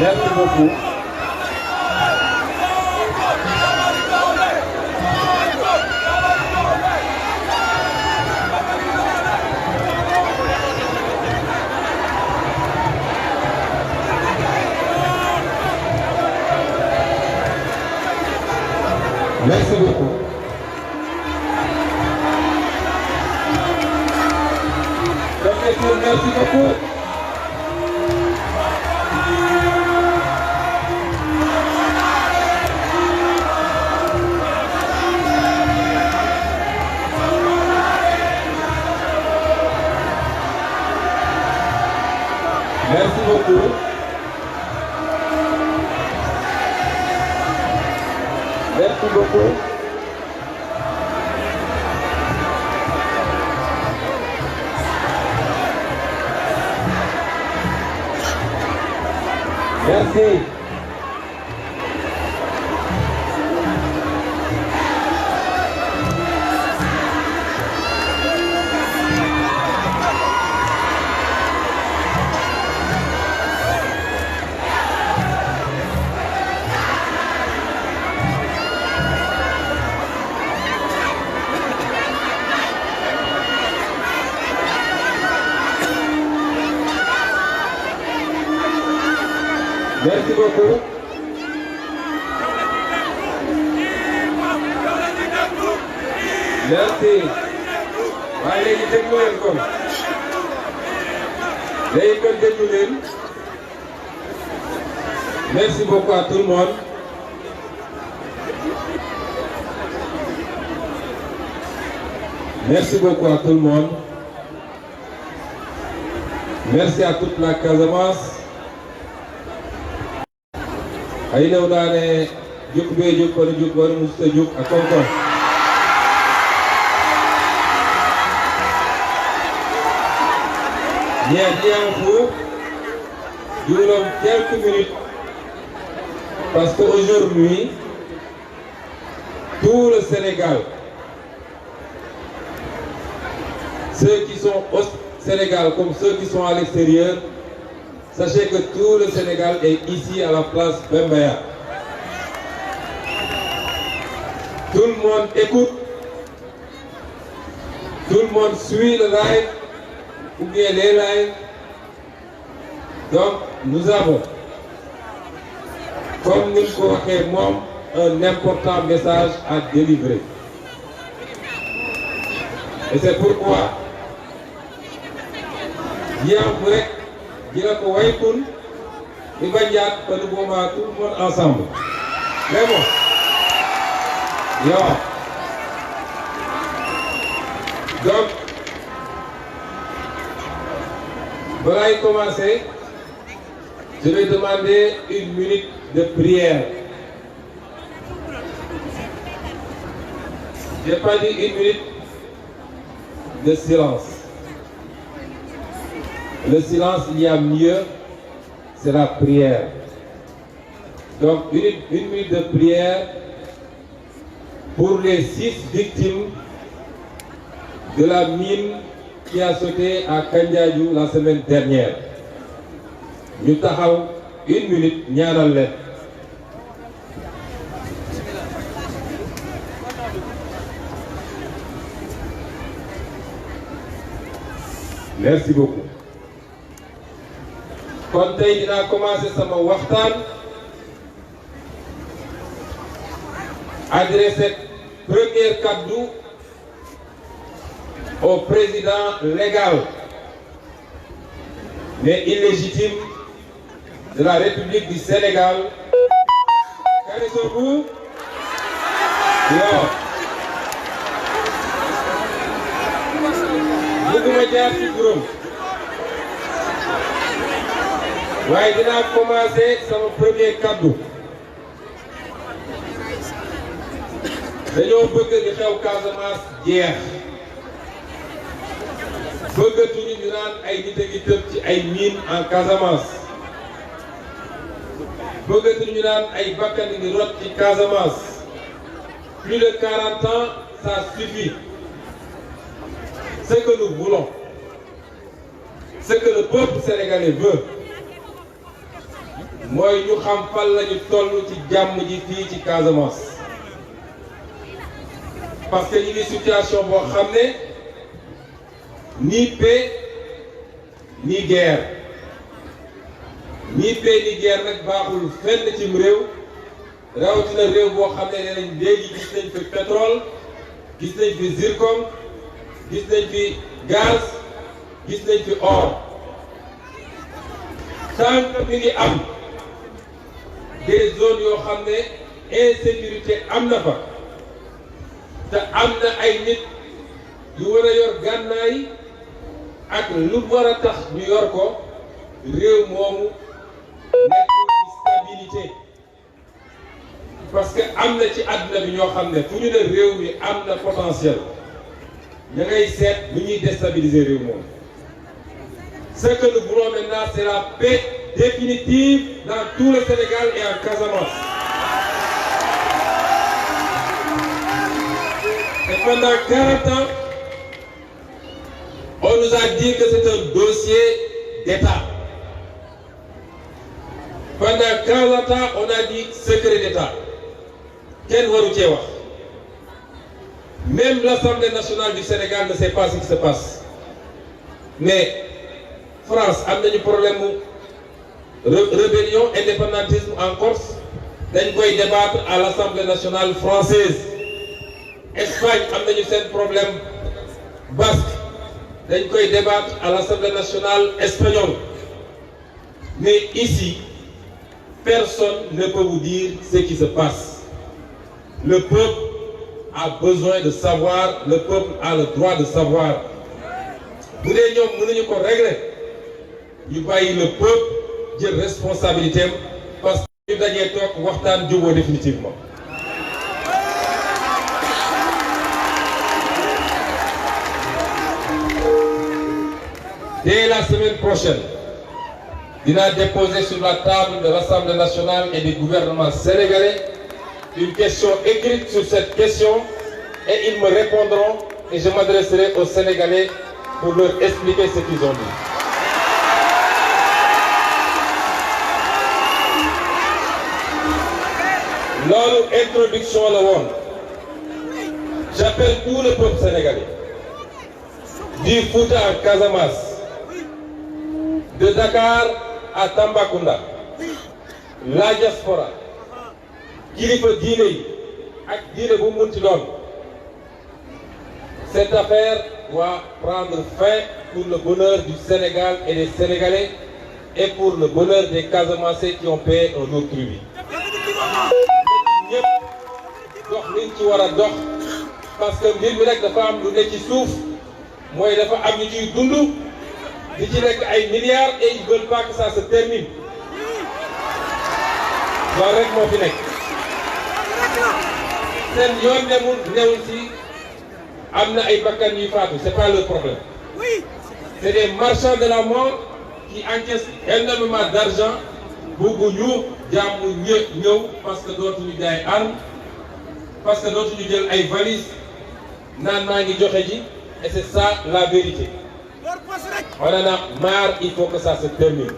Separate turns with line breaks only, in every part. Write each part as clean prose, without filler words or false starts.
Merci beaucoup. Merci beaucoup. Merci beaucoup. Merci beaucoup. Merci beaucoup. Merci. Merci beaucoup. Merci. waaye léegi déglu leen kon. léegi kon déglu leen. Merci beaucoup à tout le monde. Merci beaucoup à tout le monde. Merci à toute la Casamance. ay new daane juk bee juk kono juk wara musta juk ak konkon bien fou durant quelques minutes parce que aujourd'hui tout le Sénégal, ceux qui sont au Sénégal comme ceux qui sont à l'extérieur, sachez que tout le Sénégal est ici à la place Bembeya. Tout le monde écoute, tout le monde suit le live, ou bien les lives. Donc, nous avons, comme nous le un important message à délivrer. Et c'est pourquoi, dina ko waykun di banjaat ba nu boobaa tout le monde ensemble vraiment yow donc balay commencer je vais demander une minute de prière. J'ai pas dit une minute de silence. Le silence, il y a mieux, c'est la prière. Donc, une minute de prière pour les 6 victimes de la mine qui a sauté à Kandiadjou la semaine dernière. Nous avons une minute, ñaanal leen. Merci beaucoup. Kon tey dinaa commencer sama waxtaan adresser premier cadeau au président légal mais illégitime de la République du Sénégal. Karisobu yo bëgguma jaar ci juróom. waaye dinaa commencer sama premier cadeau. dañoo bëgg di xew Casamance jeex. bëggatuñu ñu naan ay nit a ngi tëb ci ay mine en Casamance. bëggatuñu ñu naan ay bakkan ngi rot ci Casamance. Plus de 40 ans, ça suffit. Ce que nous voulons, ce que le peuple sénégalais veut, mooy ñu xam fan lañu toll ci jàmm ji fii ci Casamance parce que ñu ngi situation boo xam ne ni paix ni guerre ni paix ni guerre nag baaxul fenn cim réew rawatina réew boo xam ne nee nañ léegi gis nañ fi pétrole gis nañ fi zircon gis nañ fi gaz gis nañ fi or tant que mi ngi am des zones yoo xam ne insécurité am na fa te am na ay nit yu war a yor gànnaay ak lu war a tax ñu yor ko réew moomu nekkul ci stabilité parce que am na ci àdduna bi ñoo xam ne fu ñu ne réew mi am na potentiel ña ngay seet lu ñuy déstabiliser réew moomu. Ce que nous voulons maintenant, c'est la paix définitive dans tout le Sénégal et en Casamance. Et pendant 40 ans, on nous a dit que c'est un dossier d'État. Pendant 40 ans, on a dit secret d'État. Quel waru cee wax? Même l'Assemblée nationale du Sénégal ne sait pas ce qui se passe. Mais France am nañu problème mu rébellion indépendantisme en Corse dañ koy débattre à l'Assemblée nationale française. Espagne am nañu seen problème basque dañ koy débattre à l'Assemblée nationale espagnole. Mais ici personne ne peut vous dire ce qui se passe. Le peuple a besoin de savoir, le peuple a le droit de savoir. Bu dee ñoom mënuñu ko régler ñu bàyyi le peuple jël responsabilité am parce que ñu dajee toog waxtaan jubóo définitivement. Dès la semaine prochaine dinaa déposer sur la table de l'Assemblée nationale et du gouvernement sénégalais une question écrite sur cette question et ils me répondront et je m'adresserai aux Sénégalais pour leur expliquer ce qu'ils ont dit. Loolu introduction la woon. J'appelle tout le peuple sénégalais du Fouta à Casamance, de Dakar à Tambacounda, la diaspora, kilifa diine yi ak diine bu munti doon. Cette affaire doit prendre fin pour le bonheur du Sénégal et des Sénégalais et pour le bonheur des Casamançais qui ont payé un autre tribut. ñëpp dox liñ ci war a dox parce que mbir mi rek dafa am lu ne ci suuf mooy dafa am ñu ciy dund di ci nekk ay milliards et ils veulent pas que ça se termine loolu rek moo fi nekk seen yoon newul ci am na ay bakkan yuy faatu c'est pas le problème c'est des marchands de la mort qui encaissent énormément d'argent bëgguñu jàmm ñëw parce que dootuñu jaay arme parce que dootuñu jël ay valises naan maa ngi joxe ji et c'est ça la vérité. On en a marre, il faut que ça se termine.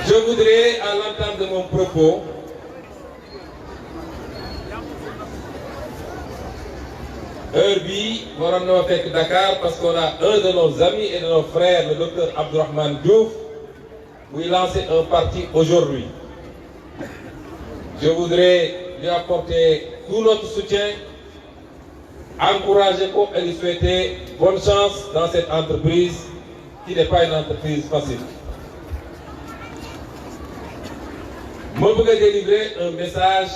Je voudrais, à l'entame de mon propos, heure bii waroon na ma fekk Dakar parce qu'on a un de nos amis et de nos frères, le docteur Abdourahmane Diouf, où il lance un parti aujourd'hui. Je voudrais lui apporter tout notre soutien, encourager ko et lui souhaiter bonne chance dans cette entreprise qui n'est pas une entreprise facile. Je veux délivrer un message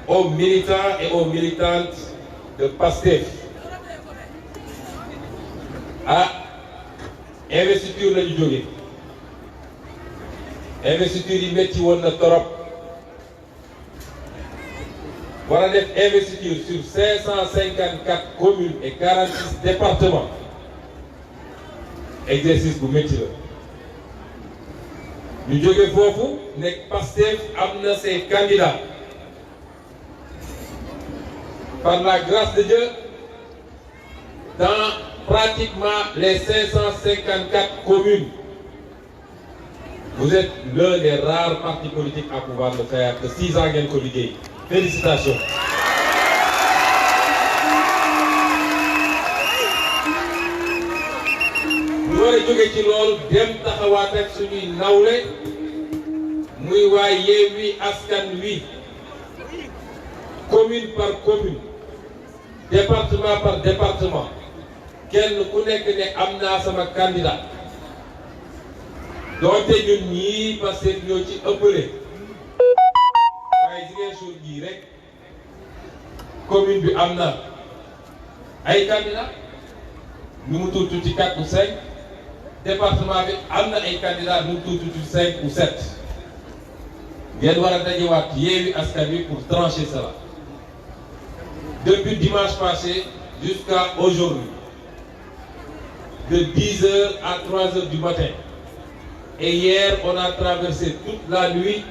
aux militants et aux militantes de PASTEF. Ah, investiture la ñu jóge investiture yi métti woon na torop war a def investiture sur 554 communes et 46 départements exercice bu métti la ñu jóge foofu nekk PASTEF am na ses candidats par la grâce de Dieu dans pratiquement les 554 communes. Vous êtes l'un des rares partis politiques à pouvoir le faire, que 6 ans ngeen ko liggéey. Félicitations. ñu war a jóge ci loolu dem taxawaat ak suñuy nawle muy waa Yewwi Askan Wi, commune par commune, département par département, kenn ku nekk ne am naa sama candidat. doonte ñun ñii parce que ñoo ci ëppale waaye Ziguinchor gii rek commune bi am na ay candidat nu mu tuuti 4 ou 5, département bi am na ay candidat nu mu tuuti 5 ou 7. ngeen war a dajewaat Yewwi Askan Wi pour trancher cela. Depuis dimanche passé jusqu'à aujourd'hui, de 10h à 3h du matin. Et hier, on a traversé toute la nuit,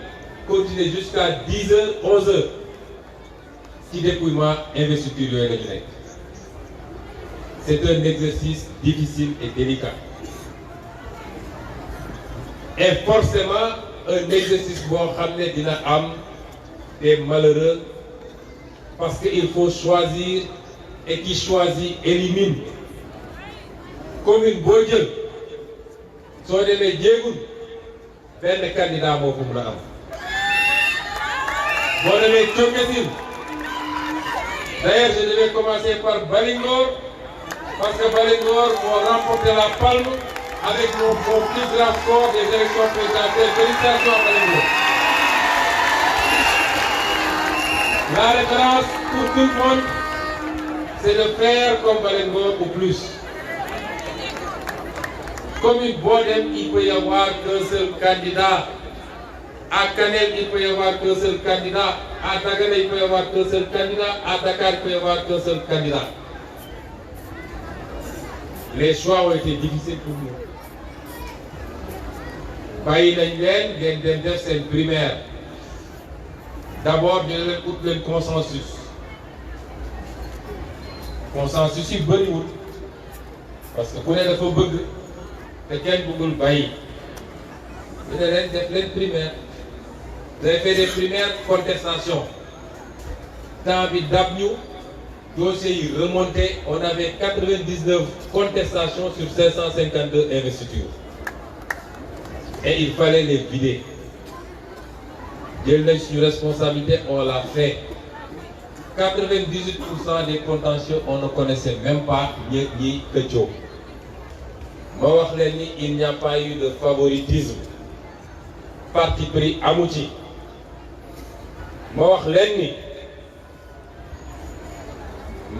continué jusqu'à 10h, 11h. Ci dépouillement investiture yooyu la ñu nekk. C'est un exercice difficile et délicat. Et forcément, un exercice boo xam ne dina am des malheureux, parce qu'il faut choisir, et qui choisit élimine. Commune boo jël soo demee jéegul benn candidat moo ko mën a am. boo demee Thionkesil, d'ailleurs je devais commencer par Balingor, parce que Balingor moo remporté la palme avec mon plus grand score des élections présidentielles. Félicitations à Balingor. La référence pour tout le monde, c'est de faire comme Balingor ou plus. Commune Bodem, il peut y avoir qu'un seul candidat. À Kanel, il peut y avoir qu'un seul candidat. À Dagana, il peut y avoir qu'un seul candidat. À Dakar, il peut y avoir qu'un seul candidat. Les choix ont été difficiles pour nous. bàyyi nañ leen ngeen dem def seen primaire. D'abord, ñu ne leen ut leen consensus. Consensus yi bëriwul parce que ku ne dafa bëgg te kenn bëggul bàyyi. ñu ne leen def leen primaire. Vous avez fait des primaires contestation. Temps bi dab ñu dossiers yi remonté, on avait 99 contestations sur 552 investitures. Et il fallait les vider. Jël nañ suñu responsabilité, on l'a fait. 98% des contentieux, on ne connaissait même pas ñi këccoo. ma wax leen ni il n'y a pas eu de favoritisme. Parti pris amu ci. ma wax leen ni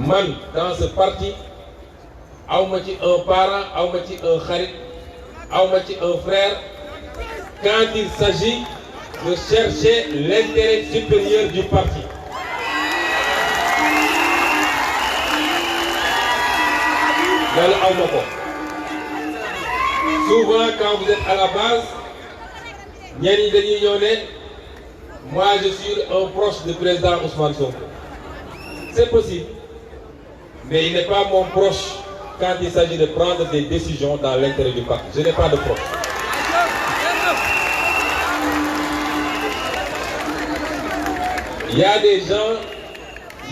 man dans ce parti awma ci un parent, awma ci un xarit, awma ci un frère. Quand il s'agit de chercher l'intérêt supérieur du parti. loolu awma ko. Souvent quand vous êtes à la base, ñenn ñi dañuy ñëw ne moi je suis un proche du président Ousmane Sonko. C'est possible, mais il n'est pas mon proche quand il s'agit de prendre des décisions dans l'intérêt du parti. Je n'ai pas de proche. Il y a des gens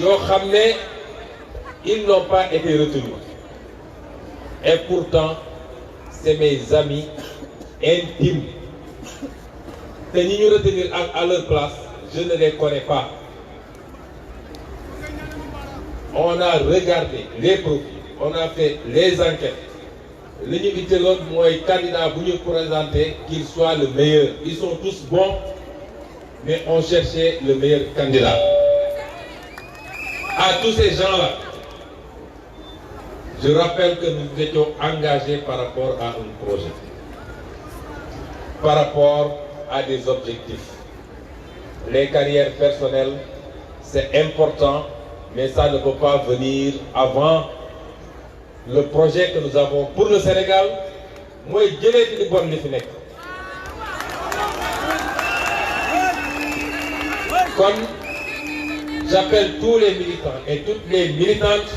yoo xam ne ils n'ont pas été retenus. Et pourtant, c'est mes amis intimes. te ñi ñu retenir à leur place, je ne les connais pas. On a regardé les profils, on a fait les enquêtes. li ñu itteeloon mooy candidat bu ñu présenté qu'il soit le meilleur. Ils sont tous bons, mais on cherchait le meilleur candidat. À tous ces gens-là, je rappelle que nous étions engagés par rapport à un projet, par rapport à des objectifs. Les carrières personnelles, c'est important, mais ça ne peut pas venir avant le projet que nous avons pour le Sénégal. Moi, jëlee li bon li fi nekk. Comme j'appelle tous les militants et toutes les militantes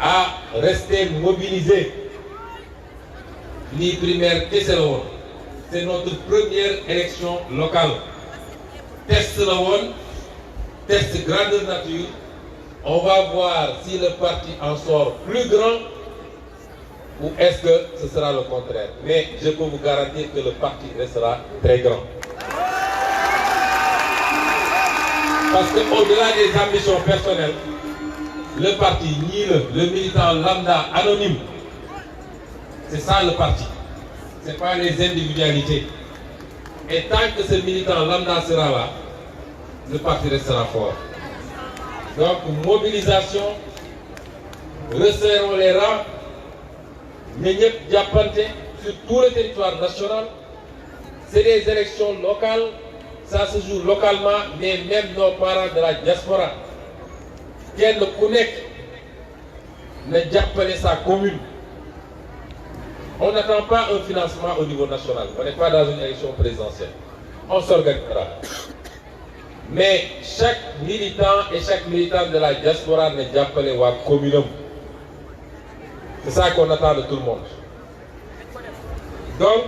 à rester mobilisés. Lii primaire kese la woon. C'est notre première élection locale. Test la woon, test grandeur nature. On va voir si le parti en sort plus grand ou est-ce que ce sera le contraire. Mais je peux vous garantir que le parti restera très grand. Parce qu'au-delà des ambitions personnelles, le parti nie le militant lambda anonyme. C'est ça le parti. Ce n'est pas les individualités. Et tant que ce militant lambda sera là, le parti restera fort. Donc, mobilisation, resserrons les rangs, mais ñëpp jàppante sur tout le territoire national. C'est des élections locales, ça se joue localement, mais même nos parents de la diaspora, kenn ku nekk na jàppale sa commune. On n'attend pas un financement au niveau national. On n'est pas dans une élection présidentielle. On s'organisera. Mais chaque militant et chaque militante de la diaspora ne jàppale waa commune am. C'est ça qu'on attend de tout le monde. Donc,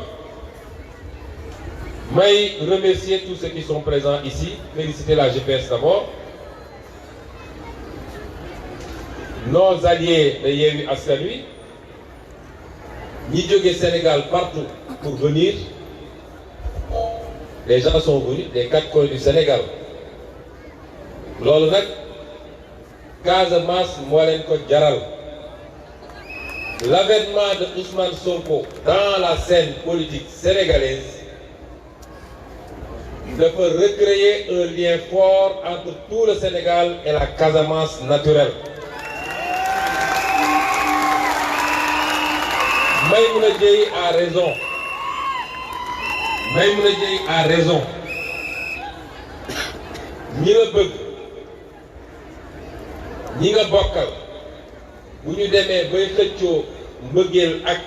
je remercie tous ceux qui sont présents ici. Féliciter la GPS d'abord. Nos alliés de Yewwi Askan Wi. Ñi jóge Sénégal partout pour venir. Les gens sont venus des 4 coins du Sénégal. Loolu nag Casamance moo leen ko jaral. L'avènement de Ousmane Sonko dans la scène politique sénégalaise dafa recréer un lien fort entre tout le Sénégal et la Casamance naturelle. Maïmouna Dièye a raison. Maïmouna Dièye a raison. ñi la bëgg ñi nga bokkal bu ñu demee bay xëccoo mbëggeel ak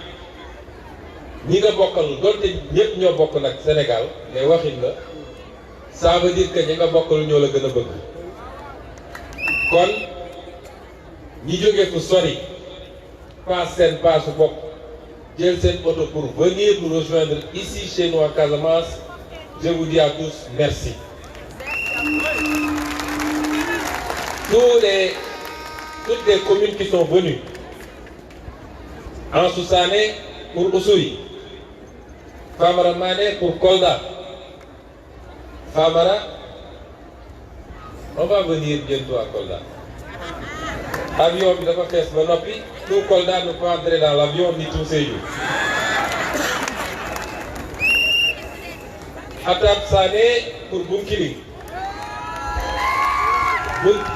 ñi nga bokkal doonte ñëpp ñoo bokk nag Sénégal mais waxin la ça veut dire que ñi nga bokkal ñoo la gën a bëgg. kon ñi jógee fu sori paas seen paasu bopp jël seen auto pour venir nous rejoindre ici chez nous à Casamance, je vous dis à tous merci. Toutes les communes qui sont venues, en Soussané pour Oussouye, Famara Mané pour Kolda, Famara, on va venir bientôt à Kolda. Avion bi dafa fees ba noppi, tout Kolda ne peut entrer dans l'avion ni tout Sédhiou. Atab Sané pour Bounkiling.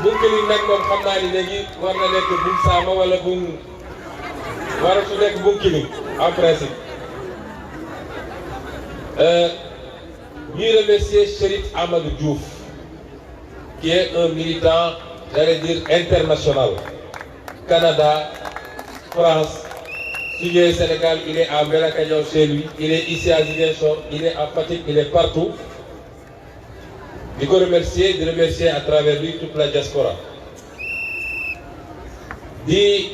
Bounkiling nag moom xam naa ni léegi war na nekk Boun Sama wala waratu nekk Bounkiling en principe. Ñuy remercier Chérif Amadou Diouf qui est un militant, j'allais dire international. Canada, France, Sujet Sénégal, il est à Mbelakadiao chez lui, il est ici à Ziguinchor, il est à Fatick, il est partout. Je veux remercier à travers lui toute la diaspora. Je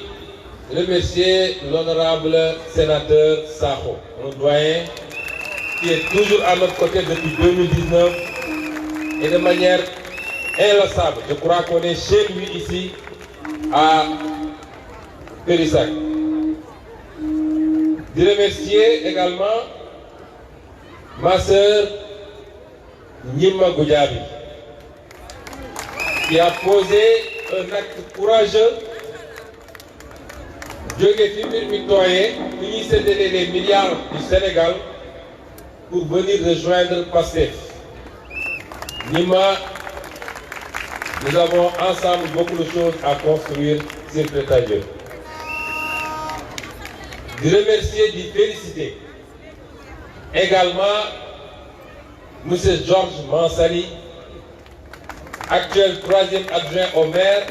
remercier l'honorable sénateur Sakho, mon doyen, qui est toujours à notre côté depuis 2019 et de manière inlassable. Je crois qu'on est chez lui ici à Périssac. Je remercier également ma sœur Nyima Goudiaby qui a posé un acte courageux jóge fi mbir mi tooyee fi ñuy séddale les milliards du Sénégal pour venir rejoindre Pastef. Nyima, nous avons ensemble beaucoup de choses à construire sur Dieu. De remercier, de féliciter également M. Georges Mansali, actuel 3e adjoint au maire,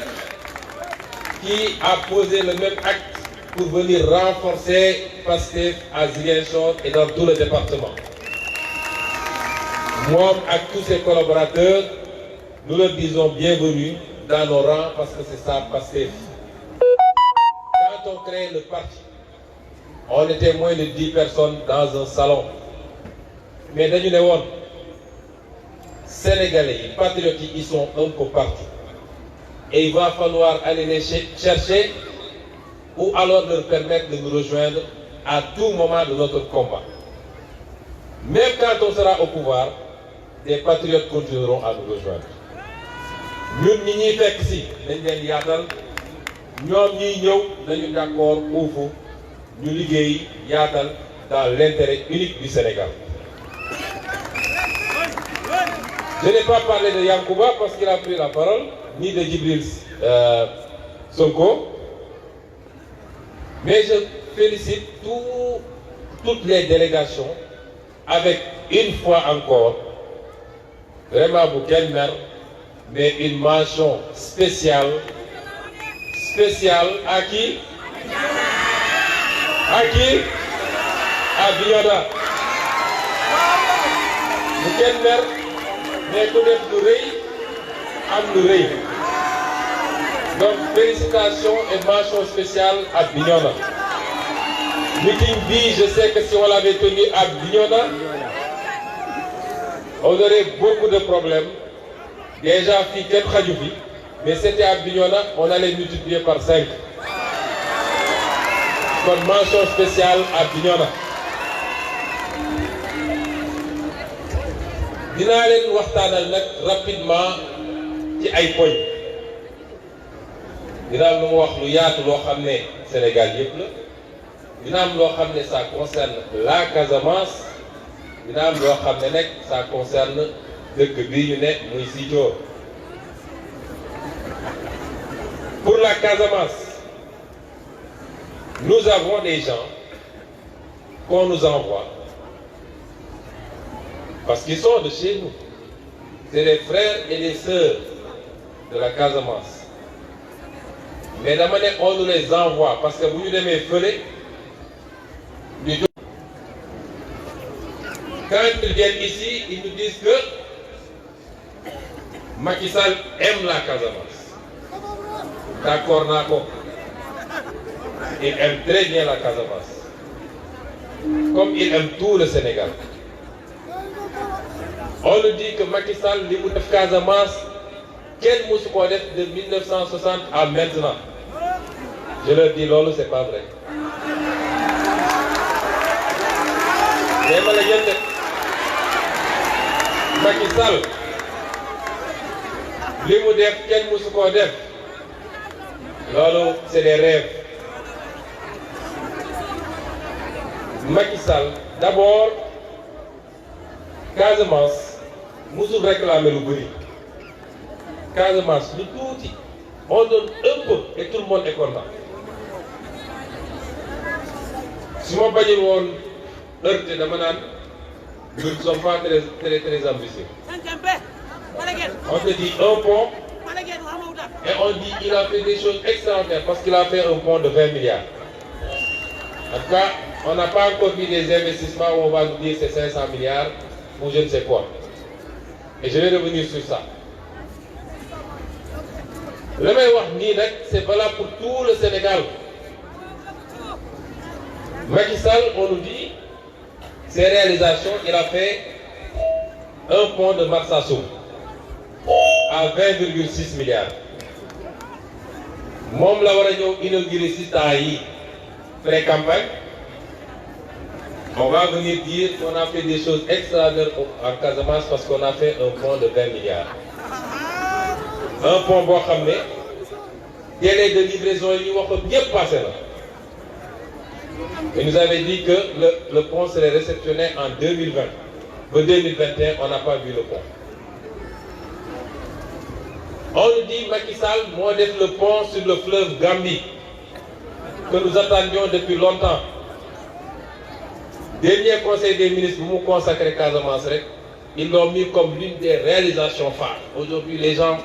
qui a posé le même acte pour venir renforcer Pastef à Ziguinchor et dans tout le département. Moi, avec tous ses collaborateurs, nous leur disons bienvenue dans nos rangs parce que c'est ça Pastef. Quand on avons créé le parti, on était moins de 10 personnes dans un salon. Mais dañu ne woon Sénégalais yi patriotes yi ils sont un peu partout. Et il va falloir aller les chercher ou alors leur permettre de nous rejoindre à tout moment de notre combat. Même quand on sera au pouvoir, des patriotes continueront à nous rejoindre. Ñun ñi ñuy fekk si dañ leen yaatal ñoom ñiy ñëw nañu d'accord uufu ñu liggéey yaatal dans l'intérêt unique du Sénégal. Je n'ai pas parlé de Yankouba parce qu'il a pris la parole, ni de Djibril Sonko, mais je félicite toutes les délégations avec une fois encore vraiment bu kenn mer mais une mention spéciale à qui? À Bignona. Bu kenn mer mais ku def lu rëy am lu rëy. Donc félicitations et mention spéciale à Bignona. Meeting bi, je sais que si on l'avait tenu à Bignona, on aurait beaucoup de problèmes. Déjà fii kenn xaju fi, mais c'était à Bignona, on allait multiplier par 5. Kon mention spéciale à Bignona. Dinaa leen waxtaanal nag rapidement ci ay poñ. Dina am lu mu wax lu yaatu loo xam ne Sénégal yëpp la. Dina am loo xam ne ça concerne la Casamance. Dina am loo xam ne nag ça concerne dëkk bii ñu ne muy Ziguinchor. Pour la Casamance, nous avons des gens qu'on nous envoie parce qu'ils sont de chez nous. C'est des frères et des sœurs de la Casamance. Mais dama ne on nous les envoie parce que bu ñu demee fële ñu jóg. Quand ils viennent ici, ils nous disent que Macky Sall aime la Casamance. D'accord naa ko. Il aime très bien la Casamance. Comme il aime tout le Sénégal. On nous dit que Macky Sall li mu def Casamance kenn mësu ko def de 1960 à maintenant. Je leur dis loolu c'est pas vrai. Mais ma la yéen de Macky Sall li mu def kenn mësu ko def. Loolu c'est des rêves. Macky Sall d'abord Casamance musul réclamer lu bëri. Casamance lu tuuti on donne un peu et tout le monde est content. su ma bañul woon heurté dama naan nous ne sommes pas très ambitieux. On te dit un pont et on dit il a fait des choses extraordinaires parce qu'il a fait un pont de 20 milliards. En tout cas, on n'a pas encore vu des investissements où on va nous dire c'est 500 milliards ou je ne sais quoi. Et je vais revenir sur ça. Le may wax nii nag c'est valable pour tout le Sénégal. Macky Sall, on nous dit, ses réalisations, il a fait un pont de Marsassoum à 20,6 milliards. Moom la war a ñëw inaugurer si temps yi pré-campagne. On va venir dire qu'on a fait des choses extraordinaires en Casamance parce qu'on a fait un pont de 20 milliards. Un pont boo xam ne délai de livraison yi ñu waxoon yëpp passé na. Il nous avait dit que le pont serait réceptionné en 2020. En 2021, on n'a pas vu le pont. On nous dit Macky Sall moo def le pont sur le fleuve Gambie que nous attendions depuis longtemps. Dernier conseil des ministres bu mu consacré Casamance rek, ils l'ont mis comme l'une des réalisations phares. Aujourd'hui, les gens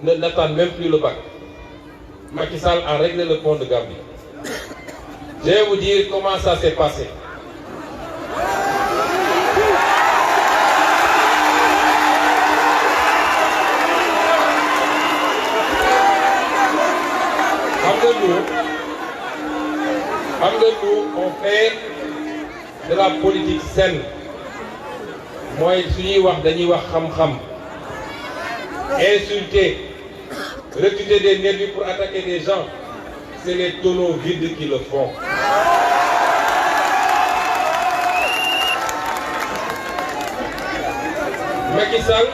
n'attendent même plus le bac. Macky Sall a réglé le pont de Gambie. Je vais vous dire comment ça s'est passé. Xam nga xam nga nous on fait de la politique saine mooy suñuy wax dañuy wax xam-xam insulter recruter des nervis pour attaquer des gens c'est les tonneaux vides qui le font. Macky Sall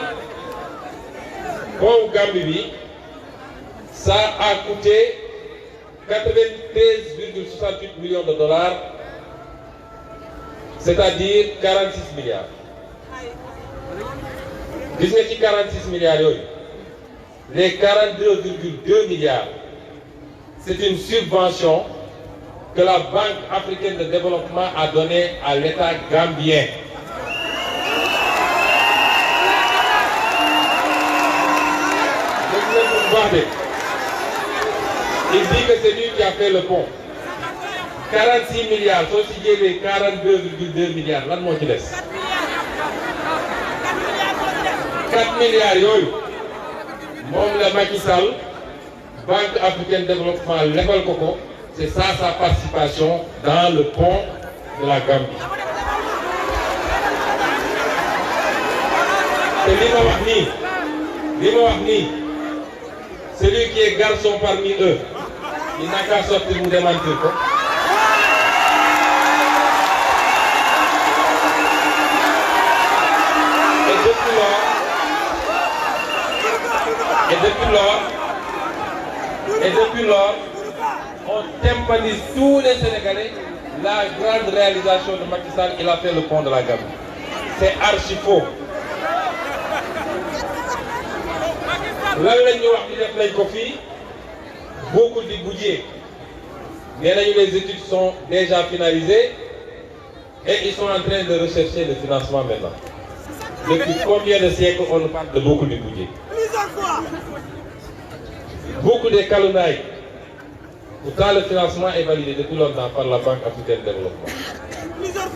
bon Gambie bi ça a coûté 93,68 millions de dollars, c'est-à-dire 46 milliards. Gis nga ci 46 milliards yooyu les 42,2 milliards c'est une subvention que la Banque africaine de développement a donnée à l'État gambien. Il dit que c'est lui qui a fait le pont. 46 milliards soo ci jëlee 42,2 milliards lan moo ci des. 4 milliards yooyu moom la Macky Sall Banque africaine de développement lebal ko c'est ça sa participation dans le pont de la Gambie. te li ma wax nii celui qui est garçon parmi eux il n'a qu'à sortir mu démentir ko. Et depuis lors, on tympanise tous les Sénégalais la grande réalisation de Macky Sall, il a fait le pont de la Gambie. C'est archi faux. Lan la ñu wax di def nañ ko fii beaucoup di budget nee nañu les études sont déjà finalisées et ils sont en train de rechercher le financement maintenant. Depuis combien de siècles on parle de beaucoup de budget? Beaucoup de calomnies. Pourtant le financement est validé depuis longtemps par la Banque africaine de développement.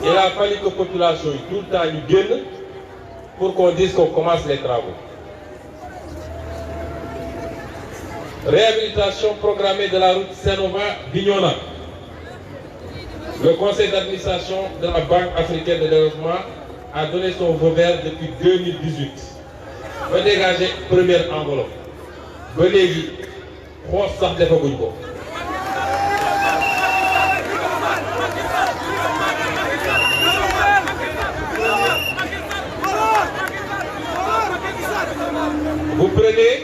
Il a fallu que la population tout le temps ñu génn pour qu'on dise qu'on commence les travaux. Réhabilitation programmée de la route Saint-Nova-Bignona. Le conseil d'administration de la Banque africaine de développement a donné son feu vert depuis 2018. Va dégager première enveloppe. Ba léegi xoos sax defaguñ ko. Vous prenez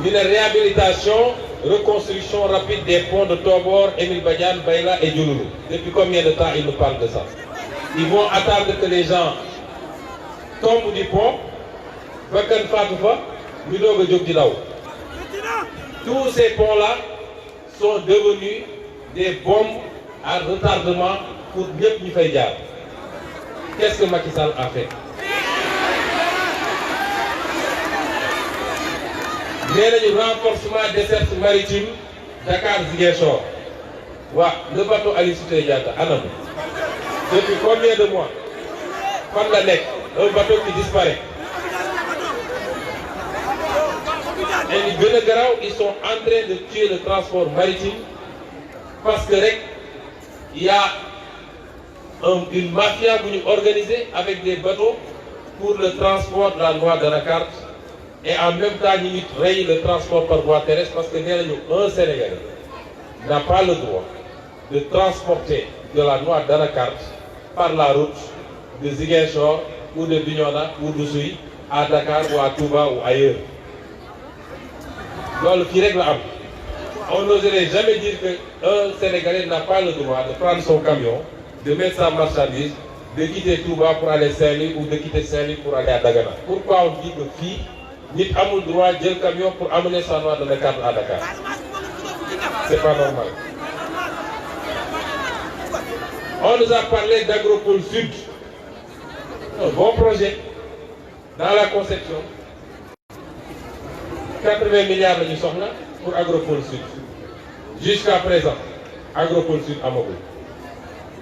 une réhabilitation, reconstruction rapide des ponts de Tobor, Émile Badiane, Bayla et Diouloulou. Depuis combien de temps ils nous parlent de ça? Ils vont attendre que les gens tombent du pont, bakkan faatu fa, ñu doog a jóg di daw. Tous ces ponts-là sont devenus des bombes à retardement pour ñëpp ñu fay jaar. Qu'est-ce que Macky Sall a fait? nee nañu renforcement desserte maritime Dakar-Ziguinchor. Waa le bateau Aline Sitoé Diatta anam. Depuis combien de mois? Fan la nekk? Un bateau qui disparaît. Et li gën a garaaw ils sont en train de tuer le transport maritime parce que rek il y a une mafia bu ñu organisée avec des bateaux pour le transport de la noix d'Anacard et en même temps ñu ngi rey le transport par voie terrestre parce que nee nañu un Sénégalais n'a pas le droit de transporter de la noix d'Anacard par la route de Ziguinchor ou de Bignona ou d'Oussouye à Dakar ou à Touba ou ailleurs. loolu fii rek la am. On n'oserait jamais dire qu'un Sénégalais n'a pas le droit de prendre son camion, de mettre sa marchandise, de quitter Touba pour aller Saint-Louis ou de quitter Saint-Louis pour aller à Dagana. Pourquoi on dit que fii nit amul droit jël camion pour amener sa noix d'Anacard à Dakar? C'est pas normal. On nous a parlé d'Agropole Sud. Un bon projet dans la conception. 80 milliards la ñu soxla pour Agropole Sud. Jusqu'à présent, Agropole Sud amagul.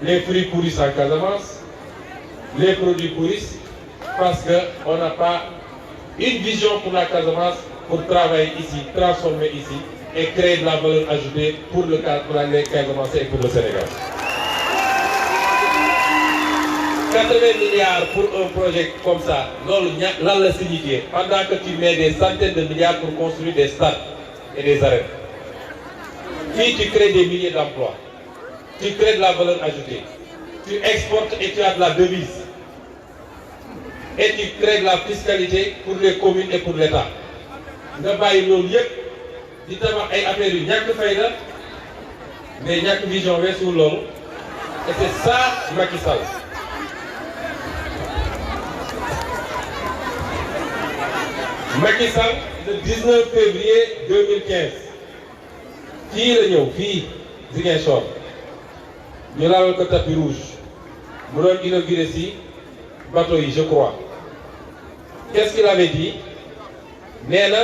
Les fruits pourrissent en Casamance, les produits pourrissent parce qu'on n'a pas une vision pour la Casamance pour travailler ici, transformer ici et créer de la valeur ajoutée pour les Casamançais et pour le Sénégal. 80 milliards pour un projet comme ça, lan la signifier pendant que tu mets des centaines de milliards pour construire des stades et des arènes. Puis tu crées des milliers d'emplois, tu crées de la valeur ajoutée, tu exportes et tu as de la devise. Et tu crées de la fiscalité pour les communes et pour l'État. nga bàyyi loolu yëpp di tabax ay affaires yu ñàkk fayda mais ñàkk vision weesu loolu et c'est ça Macky Sall. Macky Sall le 19 février 2015 fii la ñëw fii Ziguinchor ñu laalal ko tapis rouge mu doon inauguré si bateau yi je crois. Qu'est-ce qu'il avait dit? Nee na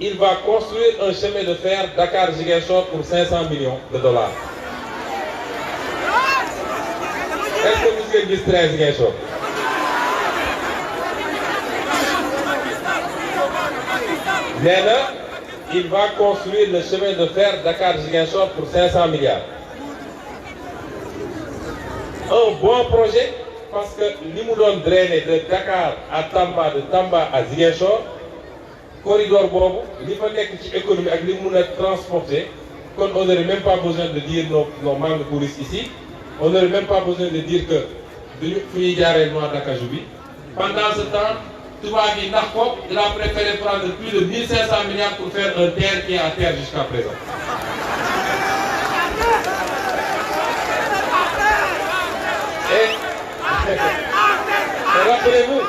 il va construire un chemin de fer Dakar-Ziguinchor pour 500 millions de dollars. Est-ce que vous ngeen gis train Ziguinchor? Nee na il va construire le chemin de fer Dakar-Ziguinchor pour 500 milliards. Un bon projet parce que li mu doon drainer de Dakar à Tamba, de Tamba à Ziguinchor, corridor boobu li fa nekk ci économie ak li mu mën a transporter kon on n'aurait même pas besoin de dire nos manques touristes ici, on n'aurait même pas besoin de dire que duñu fu ñuy jaaree noix d'acajou bi. Pendant ce temps tubaab yi ndax ko il a préféré prendre plus de 1500 milliards pour faire un terre qui est à terre jusqu'à présent. Et rappelez-vous,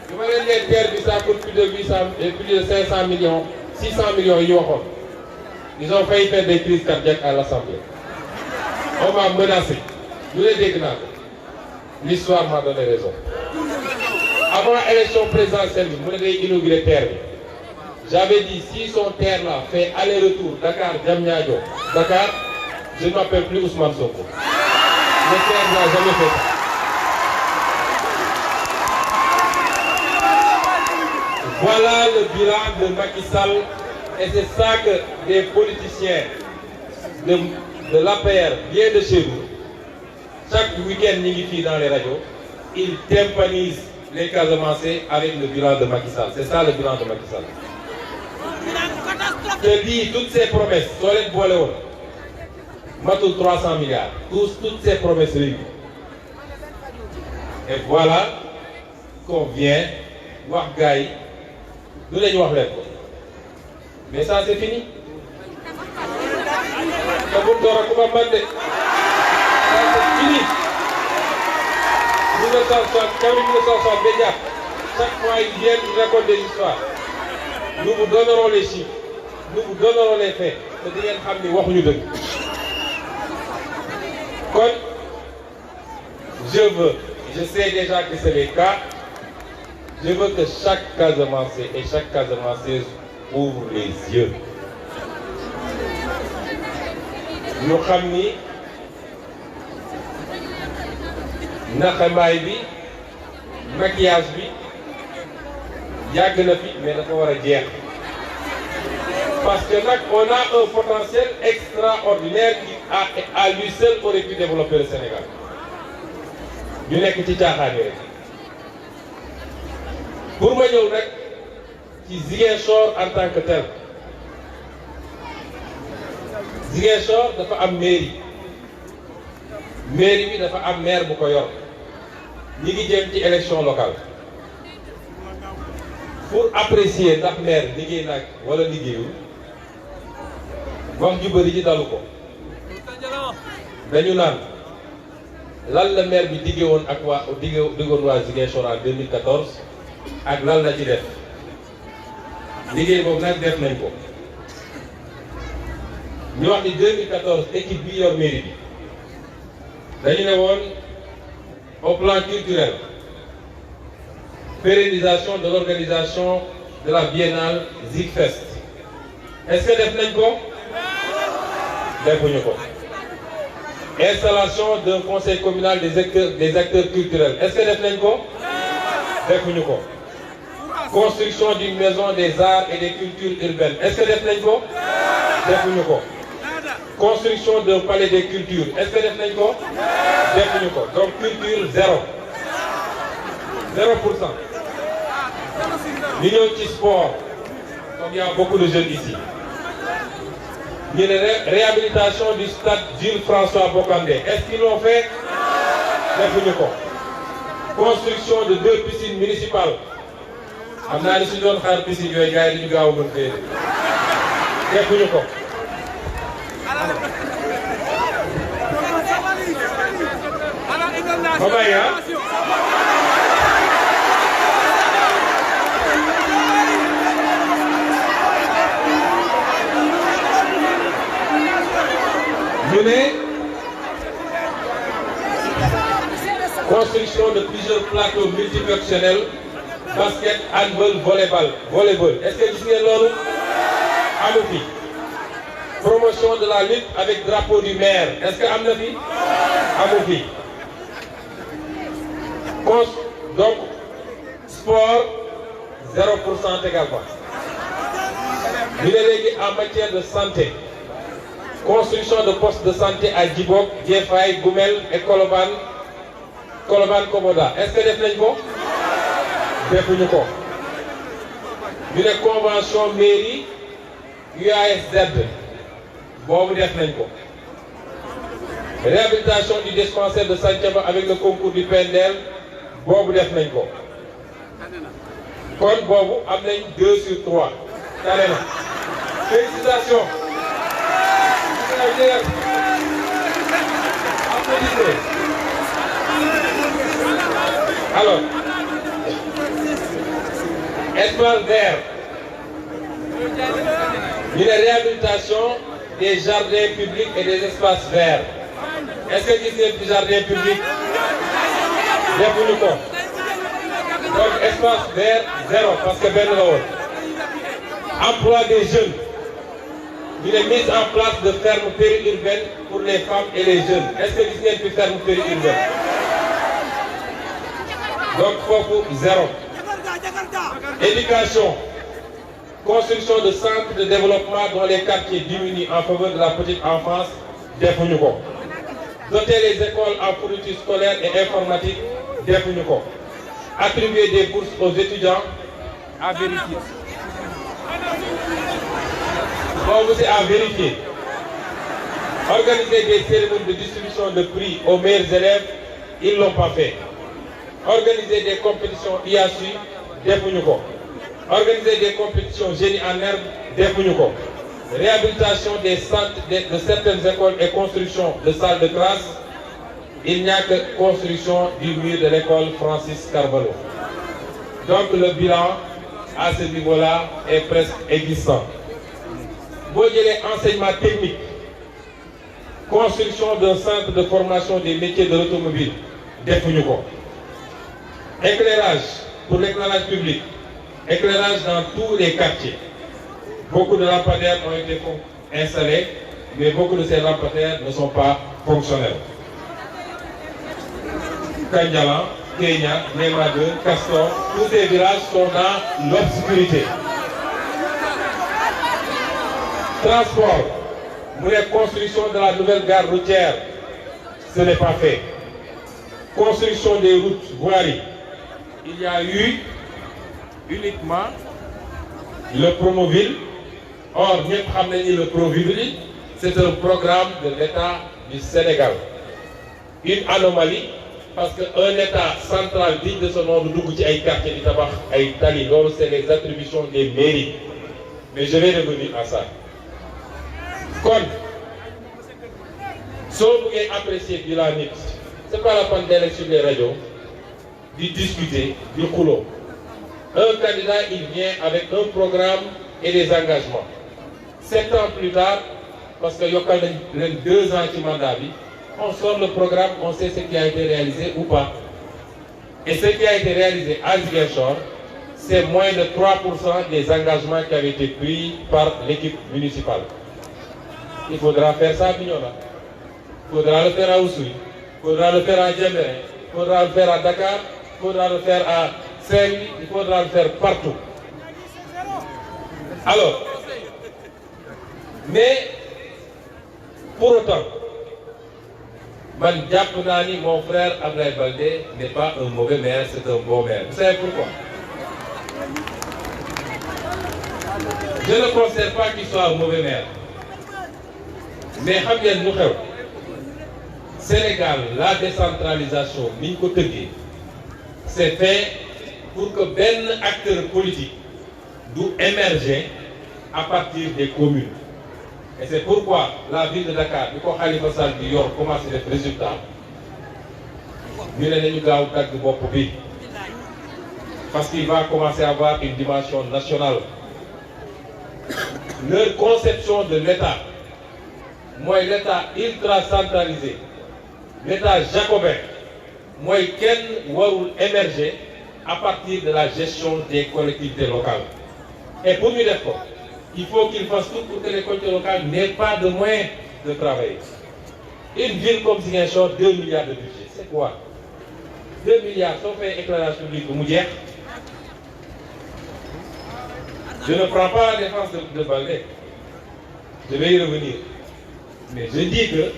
je me leen leen terre bi ça coûte plus de 500 millions, 600 millions yi ñu waxoon. Ils ont failli faire des crises cardiaques à l'Assemblée. On m'a menacé. Lu ne dégg naa ko. L'histoire m'a donné raison. Avant élection présidentielle bi mu ne day inaugurer terre bi. J'avais dit si son terre là fait aller-retour Dakar Diamniadio, Dakar, je ne m'appelle plus Ousmane Sonko. Le terre n'a jamais fait ça. Voilà le bilan de Macky Sall et c'est ça que des politiciens de l'APR viennent de chez nous. Chaque week-end ñu ngi fii dans les radios, ils tympanisent les Casamançais avec le bilan de Macky Sall. C'est ça le bilan de Macky Sall. Te lii toutes ces promesses soo leen boole woon matul 300 milliards. Toutes ces promesses réunies. Et voilà qu'on vient wax gars yi lu ne ñu wax leen ko mais ça c'est fini. te bu door a ku ma mën de ça c'est fini. 1960 déjà chaque fois ils viennent ils racontent des histoires. Nous vous donnerons les chiffres, nous vous donnerons les faits te di ngeen xam ni waxuñu dëgg. Kon je sais déjà que c'est le cas. Je veux que chaque Casamançais et chaque Casamançaise ouvre les yeux. ñu xam ni naxambaay bi maquillage bi yàgg na fi mais dafa war a jeex. Parce que nag on a un potentiel extraordinaire qui à lui seul aurait pu développer le Sénégal. ñu nekk ci caaxaan yi rek. Pour ma ñëw nag ci Ziguinchor en tant que tel. Ziguinchor dafa am mairie bi dafa am maire bu ko yor ñi ngi jëm ci élection locale pour apprécier ndax maire liggéey nag wala liggéeyul wax ju bëri ji dalu ko dañu naan lan la maire bi diggee woon ak waa diggoon waa Ziguinchor en 2014 ak lan la ci def liggéey boobu nag def nañ ko. ñu wax ni 2014 équipe bi yor mairie bi dañu ne woon au plan culturel pérennisation de l'organisation de la biennale Zigfest. Est-ce que def nañ ko? Defuñu ko. Installation d'un conseil communal des acteurs culturels. Est-ce que def nañ ko? Defuñu ko. construction d'une maison des arts et des cultures urbaines est-ce que def nañ ko defuñu ko construction d'un palais des cultures est-ce que def nañ ko defuñu ko donc culture 0% ñu ñëw ci sport comme il y a beaucoup de jeunes ici ñu ne réhabilitation du stade Jules François Bocandé est-ce qu'ils l'ont fait defuñu ko construction de 2 piscines municipales xam naa ni suñu doon xaar piscine yooyu gars yi dañu gaaw a mën fee defuñu ko ba bàyyi ñu ne construction de plusieurs plateaux multifonctionnels basket, handball, volleyball est-ce que gis ngeen loolu amu fi promotion de la lutte avec drapeau du maire est-ce que am na fi amu fi donc sport 0% également ñu ne léegi en matière de santé construction de postes de santé à Djibok, Djefay, Goumel et Colobane Komoda est-ce que def nañ ko defuñu ko ñu ne convention mairie UASZ boobu def nañ ko réhabilitation du dispensaire de Santhiaba avec le concours du PNDL boobu def nañ ko kon boobu am nañ 2 sur 3 tane na félicitations alors espace vert ñu ne réhabilitation des jardins publics et des espaces verts est-ce que gis ngeen ci jardin public defuñu ko donc espace vert 0 parce que benn la woon emploi des jeunes ñu ne mise en place de fermes périurbaines pour les femmes et les jeunes est-ce que gis ngeen fi ferme périurbaine donc foofu 0 éducation construction de centres de développement dans les quartiers démunis en faveur de la petite enfance defuñu ko doter les écoles en fourniture scolaire et informatique defuñu ko attribuer des bourses aux étudiants à vérifier boobu c'est à vérifier organiser des cérémonies de distribution de prix aux meilleurs élèves ils l'ont pas fait organiser des compétitions IASU defuñu ko organiser des compétitions génie en herbe defuñu ko réhabilitation des centres de certaines écoles et construction de salles de classe il n'y a que construction du mur de l'école Francis Carvalho donc le bilan à ce niveau-là est presque existant boo jëlee enseignement technique construction d'un centre de formation des métiers de l'automobile defuñu ko éclairage pour l'éclairage public éclairage dans tous les quartiers beaucoup de lampadaires ont été installés mais beaucoup de ces lampadaires ne sont pas fonctionnels Kandialan, Kenya, Nema 2, Castor tous ces villages sont dans l'obscurité transport mu ne construction de la nouvelle gare routière ce n'est pas fait construction des routes voiries il y a eu uniquement le Promoville or ñëpp xam nañu le Promoville c'est un programme de l'État du Sénégal une anomalie parce que un État central digne de ce nom du dugg ci ay quartiers di tabax ay tali loolu c'est les attributions des mairies mais je vais revenir à ça kon soo bëggee apprécier bilan nit c'est pas la peine d'aller sur les radios di discuter di xuloo un candidat il vient avec un programme et des engagements 7 ans plus tard parce que yokkal nañ leen 2 ans ci mandat bi on sort le programme on sait ce qui a été réalisé ou pas et ce qui a été réalisé à Ziguinchor c'est moins de 3% des engagements qui avaient été pris par l'équipe municipale il faudra faire ça à Bignona il faudra le faire à Oussouye il faudra le faire à Diembéring il faudra le faire à Dakar il faudra le faire à Saint-Louis, il faudra le faire partout. Alors, mais pour autant, mon frère Abdoulaye Baldé n'est pas un mauvais maire, c'est un bon maire. Vous savez pourquoi? Je ne considère pas qu'il soit un mauvais maire. Mais xam ngeen lu xew Sénégal, la décentralisation, c'est fait pour que ben acteur politique doit émerger à partir des communes. Et c'est pourquoi la ville de Dakar, du coup Khalifa Sall di yor commencé des résultats, ñu ne nañu gaaw dagg bopp bi parce qu'il va commencer à avoir une dimension nationale. Leur conception de l'État, moi l'État ultra centralisé, l'État jacobin, moi kenn warul émerger à partir de la gestion des collectivités locales. Et pour nous faire, il faut qu'ils fassent tout pour que les collectivités locales n'aient pas de moyens de travailler. Une ville comme Ziguinchor, 2 milliards de budget, c'est quoi? 2 milliards, sauf un éclairage public de Moudière. Je ne prends pas la défense de Baldé. Je vais y revenir. Mais je dis que,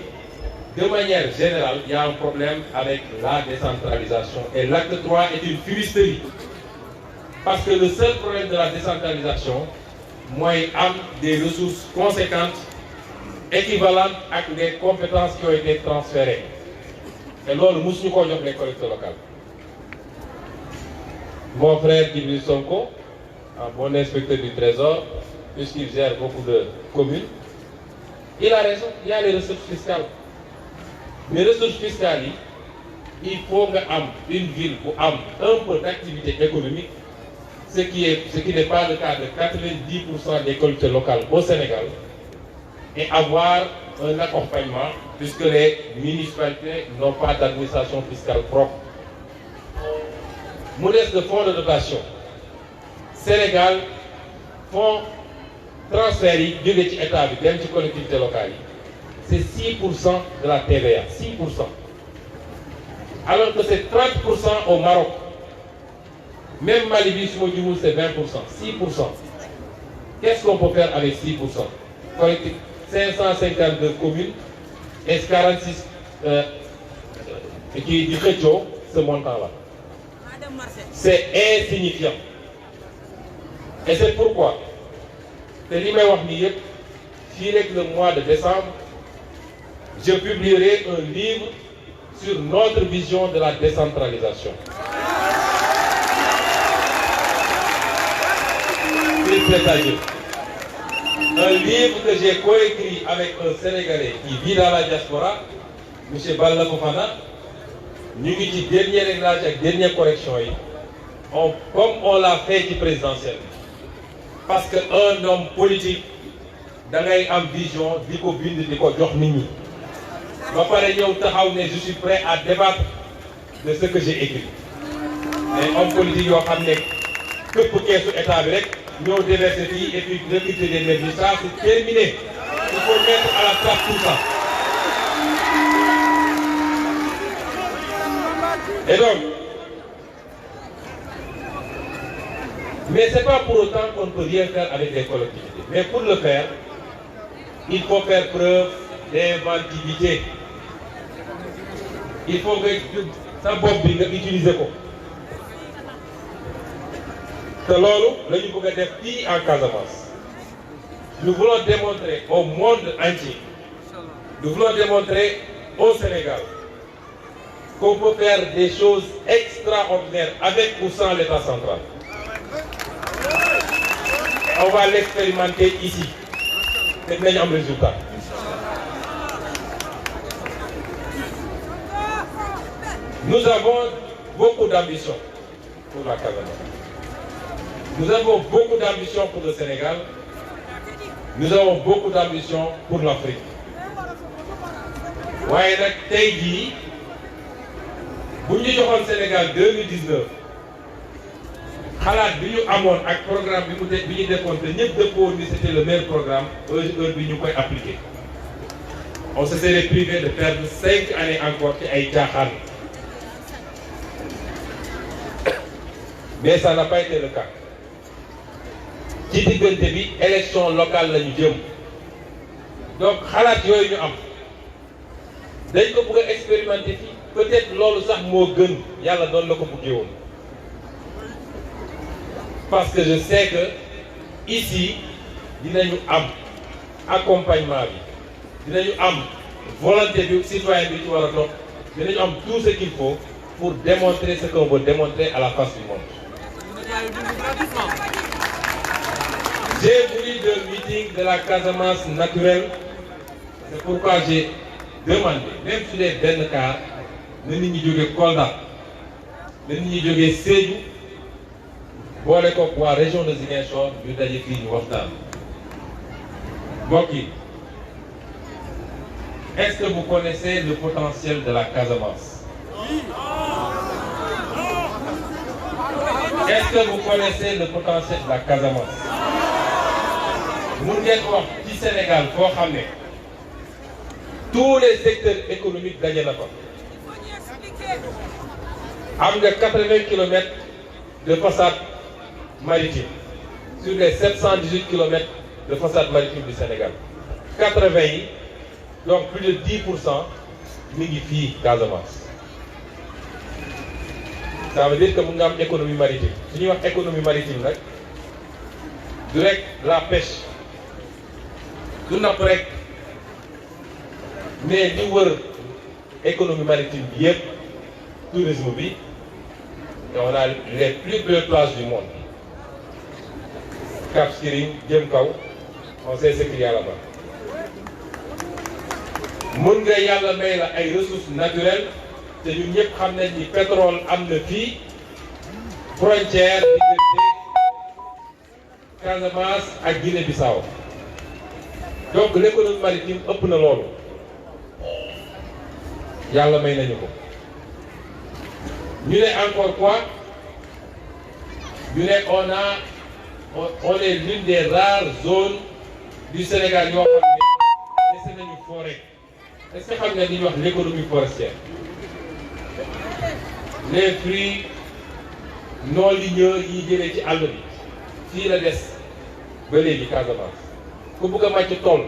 de manière générale, il y a un problème avec la décentralisation. Et l'acte 3 est une fumisterie. Parce que le seul problème de la décentralisation, moi, il y a des ressources conséquentes, équivalentes avec les compétences qui ont été transférées. Et là, nous avons les collectivités locales. Mon frère Djibril Sonko, un bon inspecteur du Trésor, puisqu'il gère beaucoup de communes, il a raison, il y a les ressources fiscales. Les ressources fiscales, il faut une ville pour un peu d'activité économique, ce qui n'est pas le cas de 90% des collectivités locales au Sénégal, et avoir un accompagnement, puisque les municipalités n'ont pas d'administration fiscale propre. Modeste de fonds de dotation. Sénégal, fonds transférés du l'État des collectivités locales. C'est 6% de la TVA, 6%. Alors que c'est 30% au Maroc. Même Malibu, c'est 20%, 6%. Qu'est-ce qu'on peut faire avec 6%? 552 communes et 46 qui du Récho, ce montant-là. C'est insignifiant. Et c'est pourquoi, le mois de décembre, je publierai un livre sur notre vision de la décentralisation. Un livre que j'ai coécrit avec un Sénégalais qui vit dans la diaspora, M. Balla Kofana. Nous avons dit dernier réglage et dernière correction. Comme on l'a fait du présidentiel. Parce qu'un homme politique, dans une vision, dit qu'on vient de dire mini. Je suis prêt à débattre de ce que j'ai écrit. Mais homme politique, il y a que pour qu'il y ait ce état avec, nous avons déversé et puis recruter des nervis. Ça, c'est terminé. Il faut mettre à la place tout ça. Et donc, mais ce n'est pas pour autant qu'on ne peut rien faire avec les collectivités. Mais pour le faire, il faut faire preuve d'inventivité. Il faut que ça bombe utiliser quoi. C'est là nous voulons faire en Casamance. Nous voulons démontrer au monde entier, nous voulons démontrer au Sénégal qu'on peut faire des choses extraordinaires avec ou sans l'État central. On va l'expérimenter ici. C'est le meilleur résultat. Nous avons beaucoup d'ambition pour la Casamance. Nous avons beaucoup d'ambition pour le Sénégal. Nous avons beaucoup d'ambition pour l'Afrique. Voyez, Taïdi, bu ñu joxoon Sénégal 2019 xalaat bi ñu amoon ak programme bi ñu defoon te ñëpp dëppoo ni c'était le meilleur programme heure bi ñu koy appliquer. On se serait privé de perdre 5 années encore ci ay caaxaan. mais ça n'a pas été le cas ci diggante bi élection locale la ñu jëm donc xalaat yooyu ñu am dañ ko bëgg a expérimenter fii peut-être loolu sax moo gën yàlla doon la ko bëggee woon parce que je sais que ici dinañu am accompagnement bi dinañu am volonté bi citoyen bi ci war a toog dinañu am tout ce qu'il faut pour démontrer ce qu'on veut démontrer à la face du monde. J'ai voulu le meeting de la Casamance naturelle, c'est pourquoi j'ai demandé même sur les benn cas na nit ñi jógee Kolda na nit ñi jógee Sédhiou boole ko waa région de Ziguinchor ñu daje fii ñu waxtaan. Mbokk yi, est-ce que vous connaissez le potentiel de la Casamance? Est-ce que vous connaissez le potentiel de la Casamance? Mun ngeen wax ci Sénégal foo xam ne tous les secteurs économiques daje na fa. Am nga 80 kilomètres de façade maritime sur les 718 kilomètres de façade maritime du Sénégal. 80 yi donc plus de 10% mi ngi fii Casamance. Ça veut dire que mun nga am économie maritime su ñuy wax économie maritime rek du rek la pêche du napp rek mais li wër économie maritime bi yëpp tourisme bi et on a les plus belles plages du monde. Cap Skirring jëm kaw on sait ce qu'il y a là-bas. Mun nga yàlla may la ay ressources naturelles te ñun ñëpp xam nañ ni pétrole am na fii frontière diggante Casamance ak Guinée-Bissau donc l'économie maritime ëpp na loolu yàlla may nañu ko. ñu ne encore quoi ñu ne on est l'une des rares zones du Sénégal yoo xam ne dese nañu forêt. Est-ce que xam nga li ñuy wax l'économie forestière? Les fruits non ligneux yi jëlee ci àll bi fii la des ba léegi Casamance ku bëgg a màcc tool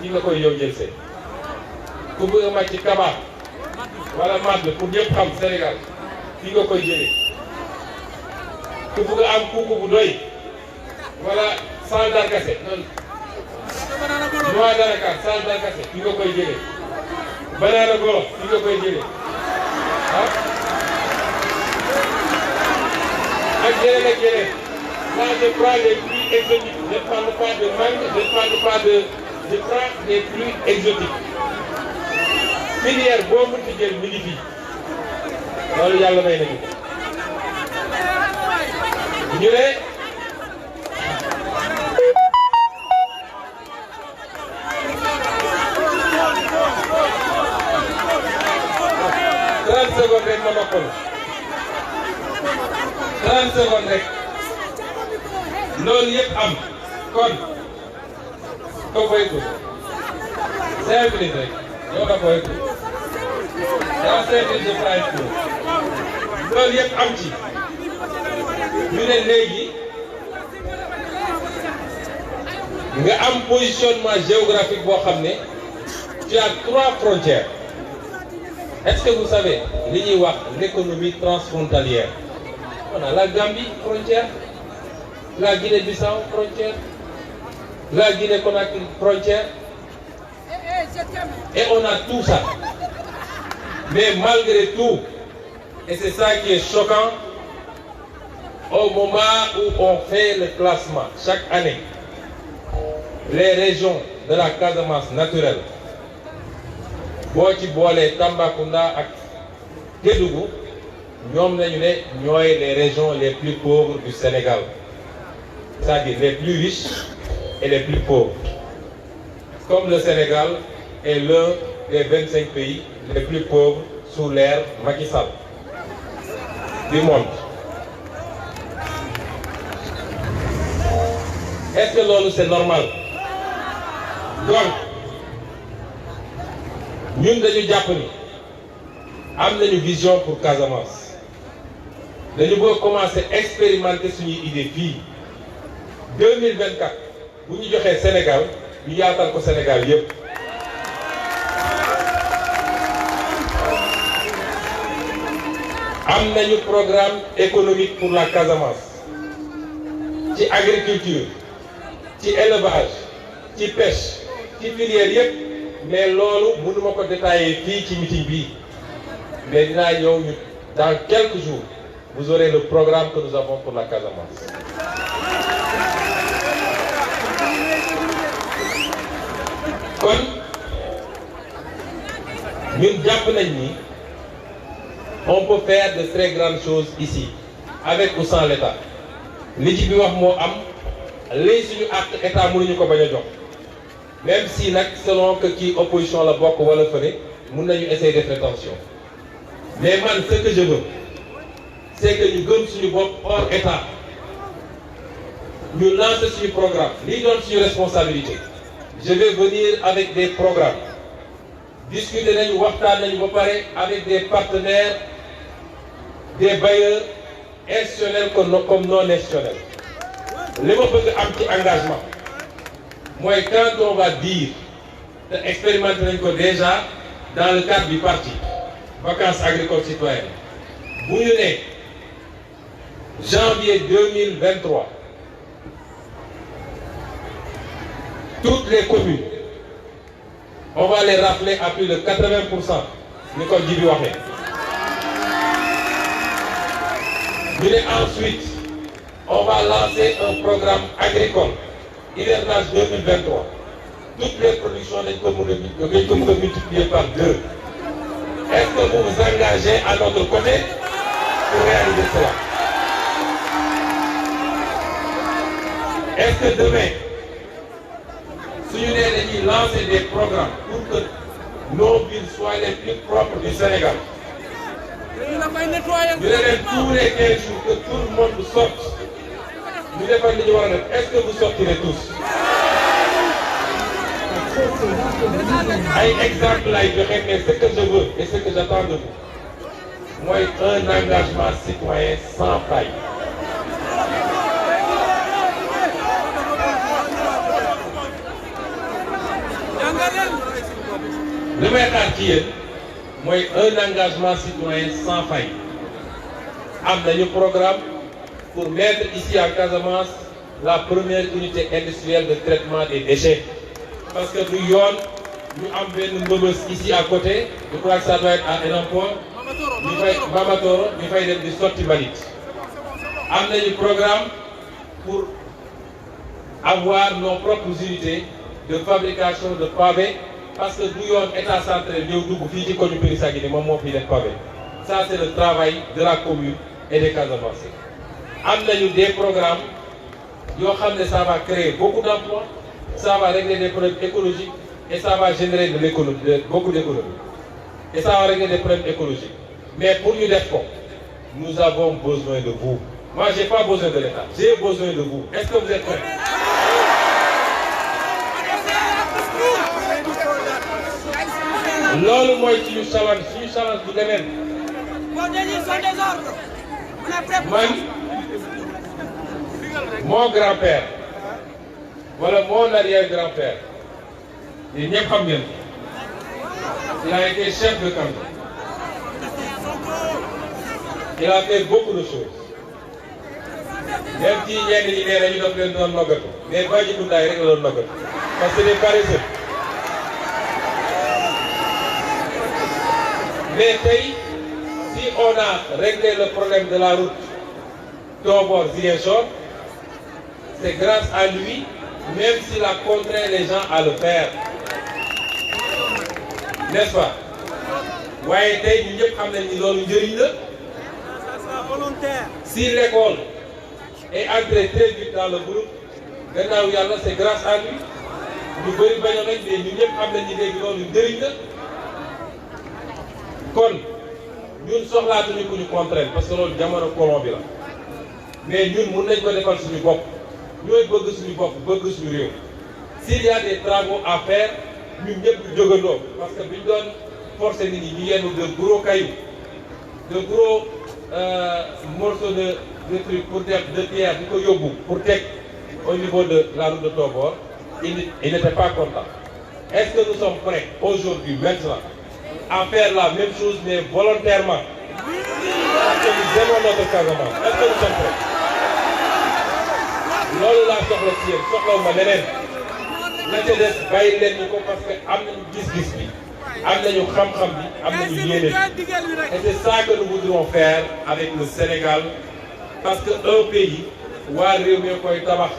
fii nga koy yow jël see ku bëgg a màcc kaba wala màdd pour ñëpp xam Sénégal fii nga koy jëlee ku bëgg a am kuku bu doy wala sal darkase noix d'arachide sal darkase fii nga koy jëlee banana golo fii nga koy jëlee ak yeneen là je prends les fruits exotiques je ne parle pas de mangue je ne parle pas de je prends des fruits exotiques filière boo mënti jël mi ngi fii loolu yàlla may nañu ñu ne 30 secondes rek ma noppal 30 secondes rek loolu yëpp am kon ko boytu 5 minutes rek yow da boytu dans 5 minutes je ferai tout loolu yëpp am ci ñu ne léegi nga am positionnement géographique boo xam ne tu as 3 frontières. Est-ce que vous savez li ñuy wax l'économie transfrontalière? On a la Gambie frontière, la Guinée-Bissau frontière, la Guinée-Conakry frontière, et on a tout ça. Mais malgré tout, et c'est ça qui est choquant, au moment où on fait le classement chaque année, les régions de la Casamance naturelle, boo ci boolee Tambacounda ak Kédougou ñoom nañu ne ñooy les régions les plus pauvres du Sénégal, c'est-à-dire les plus riches et les plus pauvres. Comme le Sénégal est l'un des 25 pays les plus pauvres sous l'ère Macky Sall du monde. Est-ce que loolu c'est normal? Donc ñun dañu jàpp ni am nañu vision pour Casamance dañu bëgg commencer expérimenter suñuy idée fii 2024 bu ñu joxee Sénégal ñu yaatal ko Sénégal yépp am nañu programme économique pour la Casamance ci agriculture ci élevage ci pêche ci filière yépp mais loolu mënuma ko détailler fii ci meeting bii mais dinaa ñëw ñu dans quelques jours vous aurez le programme que nous avons pour la Casamance. kon ñun jàpp nañ ni on peut faire de très grandes choses ici avec ou sans l'État li ci bi wax moo am lii suñu acte état mënuñu ko bañ a jox même si nag selon que kii opposition la bokk wala fële mun nañu essayer de faire attention mais man ce que je veux c'est que ñu gëm suñu bopp hors état ñu lancer suñu programme lii doon suñu responsabilité je vais venir avec des programmes discuter nañu waxtaan nañu ba pare avec des partenaires des bailleurs institutionnels comme non institutionnels li ma bëgg am ci engagement mooy quand on va dire te expérimenter nañ ko déjà dans le cadre du parti vacances agricoles citoyennes bu ñu ne janvier 2023 toutes les communes on va les rappeler à plus de 80% ni ko Djibi waxee ñu ne ensuite on va lancer un programme agricole hivernage 2023 toutes les productions dañ ko mën a multiplier par 2. Est-ce que vous vous engagez à notre côté pour réaliser cela? Est-ce que demain si nous allons lancer des programmes pour que nos villes soient les plus propres du Sénégal? Nous allons tous les 15 jours que tout le monde sorte. Nous devons est-ce que vous sortirez tous? Ay exemple lay joxe mais ce que je veux et ce que j'attends de vous mooy un engagement citoyen sans faille. li may xaar ci yéen mooy un engagement citoyen sans faille. am nañu programme pour mettre ici en Casamance la première unité industrielle de traitement des déchets. Parce que nous avons une mbëbës ici à côté, je crois que ça doit être à Enampor, Bamatoro, nous faisons des sorties malites. Nous avons un programme pour avoir nos propres unités de fabrication de pavés, parce que nous avons un état central, nous avons un pavé. Ça, c'est le travail de la commune et des Casamancés. Nous avons des programmes, ça va créer beaucoup d'emplois. Ça va régler des problèmes écologiques et ça va générer beaucoup d'économies. Et ça va régler des problèmes écologiques. Mais pour nous faire quoi, nous avons besoin de vous. Moi, je n'ai pas besoin de l'État. J'ai besoin de vous. Est-ce que vous êtes prêts? L'autre, moi, c'est une challenge du domaine. Mon grand-père, voilà mon arrière-grand-père. Il a été chef de canton. Il a fait beaucoup de choses. Même si il y a des gens qui ont fait des mais pas du tout d'ailleurs parce que c'est des paresseux. Mais si on a réglé le problème de la route Tobor-Ziguinchor, c'est grâce à lui, même s'il a contraint les gens à le faire. N'est-ce pas? Si l'école est entrée très vite dans le groupe, c'est grâce à lui. Nous ñun soxlaatuñu ko ñu contraindre parce que loolu jamono colon bi la mais ñun mun nañ ko defal suñu bopp ñooy bëgg suñu bopp bëgg suñu réew. S'il y a des travaux à faire ñun ñëpp ñu jógandoo parce que biñ doon forcer nit ñi ñu yenn de gros cailloux de gros morceau de truc pour de pierre di ko yóbbu pour teg au niveau de la route de Tobor, il n'était pas content. Est-ce que nous sommes prêts aujourd'hui, maintenant, à faire la même chose mais volontairement? Parce que nous aimons notre Casamance. Est-ce que nous sommes prêts? loolu laa soxla ci yéen soxlawuma leneen la ca des bàyyi leen ñu ko parce que am nañu gis-gis bi am nañu xam-xam bi am nañu yéene bi et c'est ça que nous voudrons faire avec le Sénégal parce que un pays waa réew mi koy tabax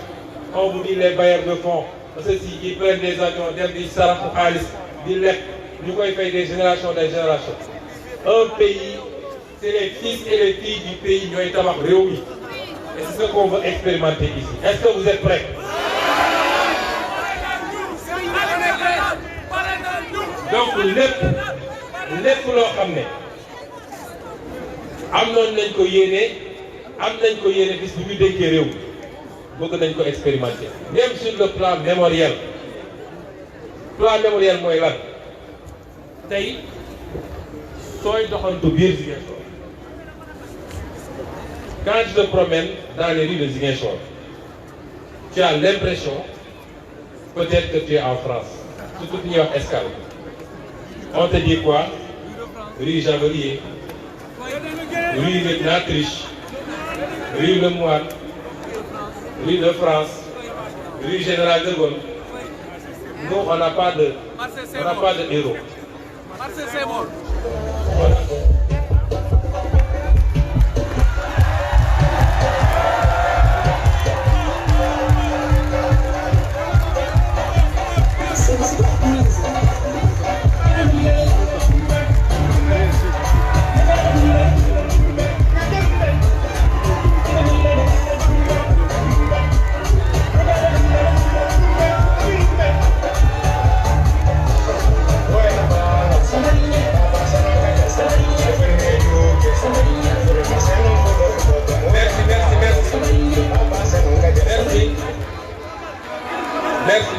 on vous dit les bailleurs de fonds ceux-ci ils prennent des avions dem di saraxu xaalis di lekk ñu koy fay des générations un pays c'est les fils et les filles du pays ñooy tabax réew mi. Et c'est ce qu'on veut expérimenter ici. Est-ce que vous êtes prêts? Donc lépp loo xam ne am nañ ko yéene bis bu ñu dénkee réew bëgg nañ ko expérimenter. Même sur le plan mémoriel. Plan mémoriel mooy lan tey sooy doxantu biir Ziguinchor. Quand je te promène dans les rues de Ziguinchor, tu as l'impression peut-être que tu es en France. Surtout que tu es en escale. On te dit quoi? Rue Javelier, rue Lieutenant Triche, rue Le Moine, rue de France, rue Général de Gaulle. Nous, on n'a pas de héros. Voilà.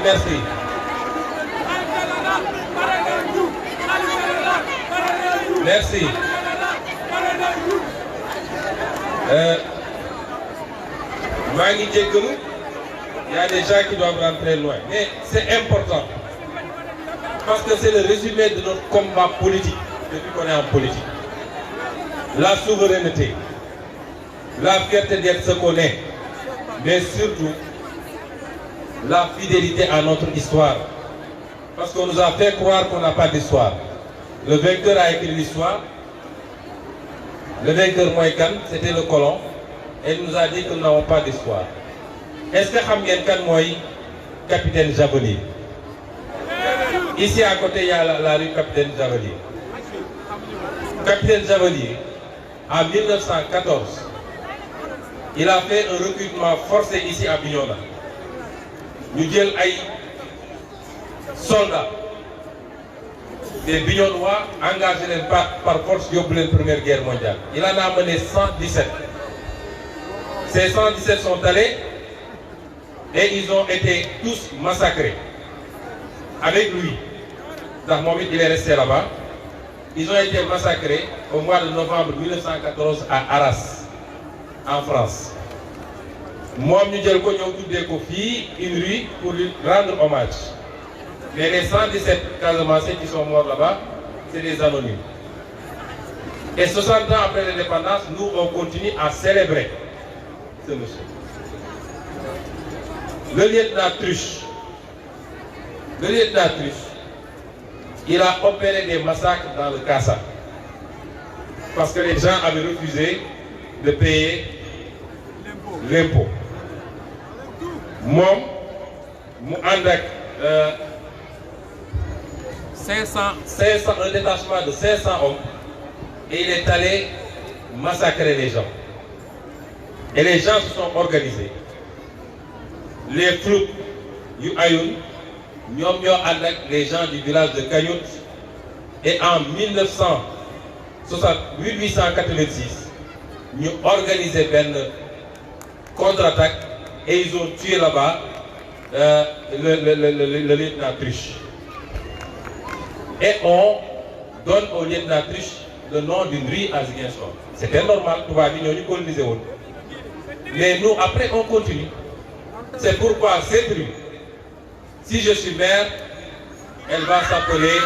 Merci. Merci. maa ngi jéggalu, il y a des gens qui doivent rentrer loin, mais c'est important parce que c'est le résumé de notre combat politique depuis qu'on est en politique. La souveraineté, la fierté d'être ce qu'on est, mais surtout la fidélité à notre histoire. Parce qu'on nous a fait croire qu'on n'a pas d'histoire. Le vainqueur a écrit l'histoire. Le vainqueur Moïkan, c'était le colon. Et il nous a dit que nous n'avons pas d'histoire. Est-ce que Khamien Kan Moï, capitaine Javelier? Ici à côté, il y a la rue Capitaine Javelier. Capitaine Javelier, en 1914, il a fait un recrutement forcé ici à Bignona. Nous avons des soldats, des Bignonois engagés par force de la Première Guerre mondiale. Il en a amené 117. Ces 117 sont allés et ils ont été tous massacrés. Avec lui, dans le moment où il est resté là-bas, ils ont été massacrés au mois de novembre 1914 à Arras, en France. Moi, nous avons une rue pour lui rendre hommage. Mais les 117 Casamancés qui sont morts là-bas, c'est des anonymes. Et 60 ans après l'indépendance, nous, on continue à célébrer ce monsieur. Le lieutenant Truche, il a opéré des massacres dans le Kassa. Parce que les gens avaient refusé de payer l'impôt. Moi, un détachement de 500 hommes et il est allé massacrer les gens. Et les gens se sont organisés. Les troupes du Ayoun, les gens du village de Kagnout, et en 1886, nous avons organisé une contre-attaque et ils ont tué là-bas le lieutenant Truche. Et on donne au lieutenant Truche le nom d'une rue à Ziguinchor. C'était normal, tout va bien, nous colonisé. Mais nous, après, on continue. C'est pourquoi cette rue, si je suis maire, elle va s'appeler...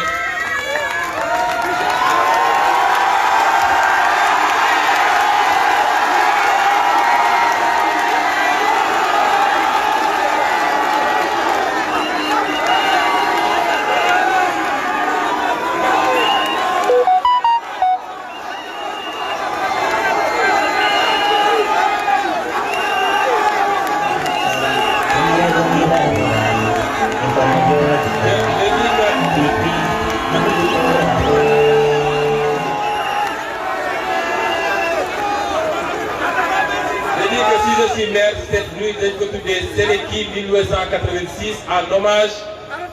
Cette nuit de Séléki 1886 en hommage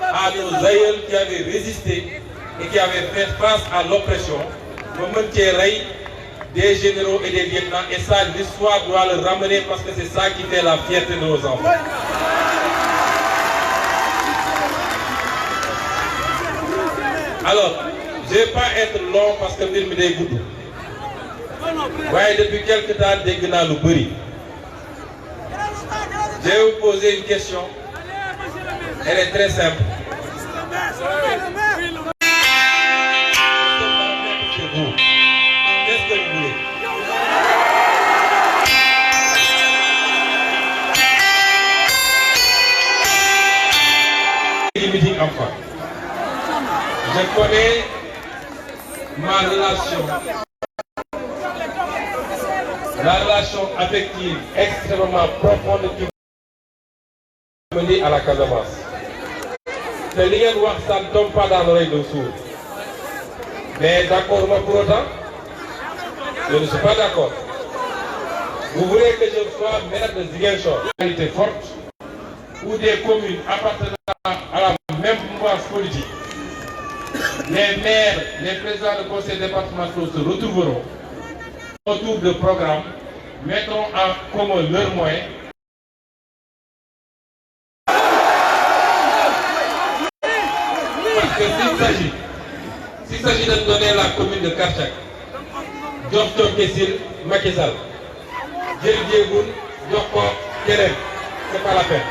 à nos aïeuls qui avaient résisté et qui avaient fait face à l'oppression, des généraux et des lieutenants. Et ça, l'histoire doit le ramener parce que c'est ça qui fait la fierté de nos enfants. Alors, je ne vais pas être long parce que je me dégoûte. Ouais, depuis quelques temps, dès que nous brûlons. Je vais vous poser une question. Elle est très simple. Qu'est-ce que vous voulez? Meeting enfant. Je connais ma relation affective extrêmement profonde qui me lie à la Casamance. C'est l'IN voir ça ne tombe pas dans l'oreille d'un sourd. Mais d'accord, moi pour autant, je ne suis pas d'accord. Vous voulez que je sois maire de Ziguinchor, une réalité forte, ou des communes appartenant à la même mouvance politique. Les maires, les présidents de conseil départemental se retrouveront autour de programmes, mettront en commun leurs moyens. Parce que s'il s'agit de donner la commune de Karchak, Djokto Kessil, Macky Sall, Djeldiégoun, Djokko, Keren, c'est pas la peine.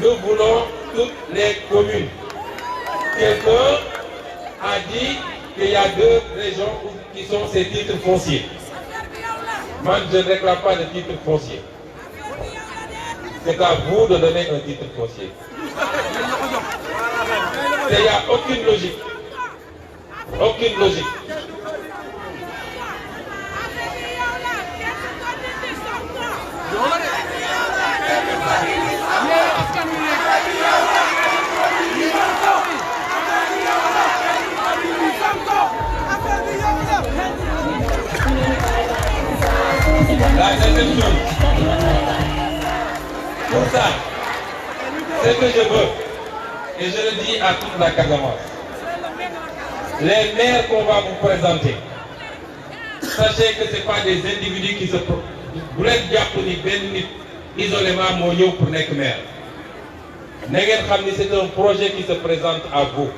Nous voulons toutes les communes. Quelqu'un a dit qu'il y a 2 régions qui sont ces titres fonciers. Moi, je ne réclame pas de titre foncier. C'est à vous de donner un titre foncier. Il n'y a aucune logique. Aucune logique. La deuxième chose, pour ça, ce que je veux, et je le dis à toute la Casamance, les maires qu'on va vous présenter, sachez que ce n'est pas des individus qui se... Vous êtes isolément mon pour n'être maire. C'est un projet qui se présente à vous.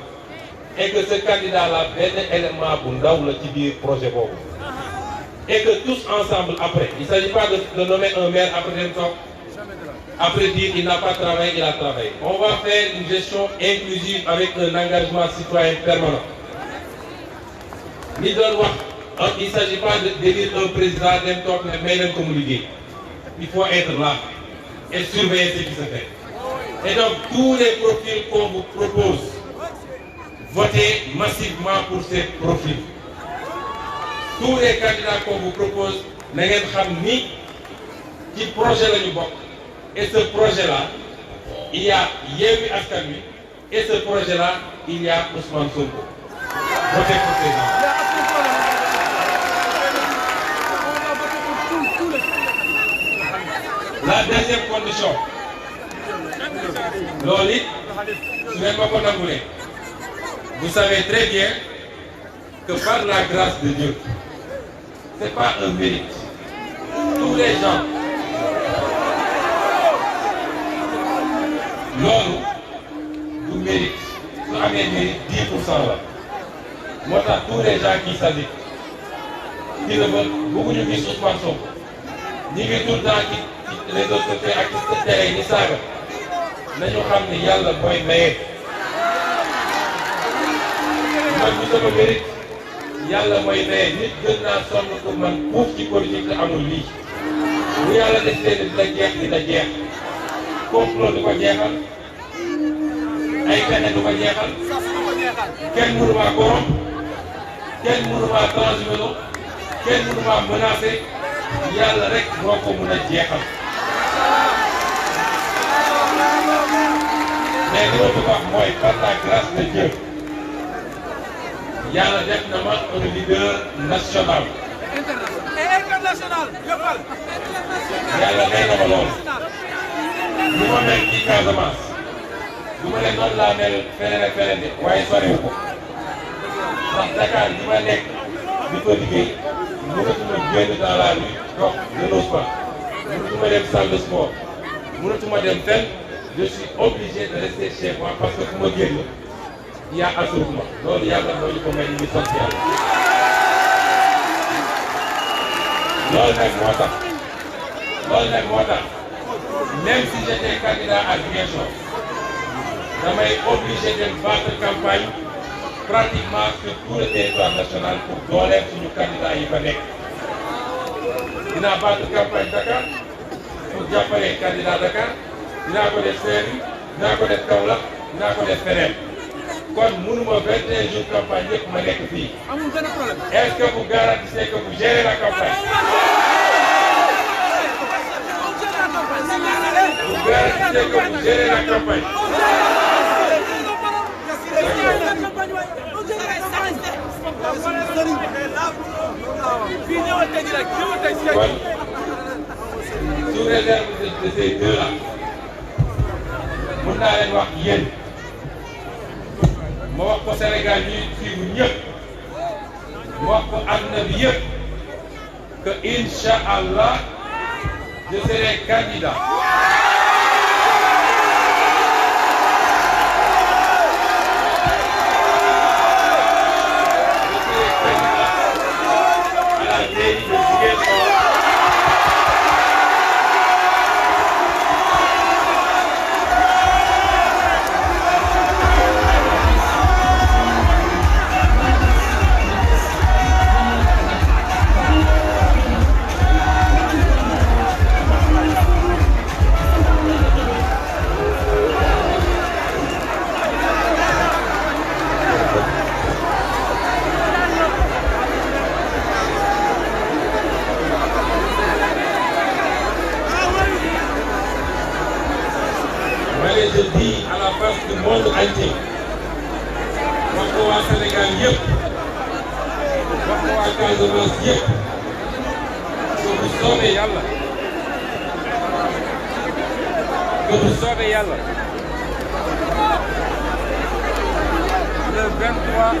Et que ce candidat-là est un élément pour le projet. Et que tous ensemble, après, il ne s'agit pas de nommer un maire après dire qu'il n'a pas travaillé, il a travaillé. On va faire une gestion inclusive avec un engagement citoyen permanent. Il ne s'agit pas d'élire un président d'un top, mais même comme l'idée. Il faut être là et surveiller ce qui se fait. Et donc, tous les profils qu'on vous propose, votez massivement pour ces profils. Tous les candidats qu'on vous propose, vous savez qui projet le Nubok. Et ce projet-là, il y a Yémi Askanui. Et ce projet-là, il y a Ousmane Sonko. Votez pour ces gens. La deuxième condition, Loli, vous savez très bien que par la grâce de Dieu, ce n'est pas un mérite. Tous les gens, Lolo, vous méritez. amee ni 10% la moo tax tous les gens qui s'agitent qui ne veulent bëgguñu gis Ousmane Sonko ñi ngi tout le temps ci réseaux sociaux ak ci télé yi saaga nañu xam ni yàlla mooy maye man mi sama mérite yàlla mooy maye nit gën naa sonn pour man puuf ci politique te amul lii bu yàlla décidé ne dina jeex complot du ko jeexal ay pexe du ko jeexal kenn mënu maa corrompre kenn mënu maa transhumé kenn mënu maa menacé yàlla rek moo ko mën a jeexal mais li ma bëgg wax mooy par la grâce de Dieu yàlla def na ma un leader national.
et international.
yàlla may na ma lool. lu ma mel ci Casamance. du ma ne noonu laa mel feneen ak feneen de waaye soriwul ko. ndax Dakar li ma nekk di ko liggéey mënatuma génn dans la rue dox je n'ose pas. mënatuma dem salle de sport. mënatuma dem fenn je suis obligé de rester chez moi parce que fu ma génn. il y a assouplement loolu yàlla moo ñu ko may ñu ngi sant yàlla loolu nag moo tax même si j'étais candidat à Ziguinchor damay obligé de battre campagne pratiquement sur tout le territoire national pour dooleel suñu candidat yi fa nekk dinaa battre campagne Dakar pour jàppale candidat Dakar dinaa ko def Saint-Louis dinaa ko def Kaolack dinaa ko def feneen kon mënuma 21 jours campagne yëpp ma nekk fii.
amul benn problème.
est-ce que vous garantissez que vous gérez la campagne? Vous garantissez que vous gérez la campagne? kon sous réserve de ces deux-là mën naa leen wax yéen. ma wax ko Sénégal ñuy suivre ñëpp ma wax ko àdduna bi yëpp que incha allah je serai candidat. Je serai candidat à la mairie de Ziguinchor. Je dis à la face du monde entier wax ko waa Sénégal yëpp wax ko waa Casamance yëpp que bu soobee yàlla le 23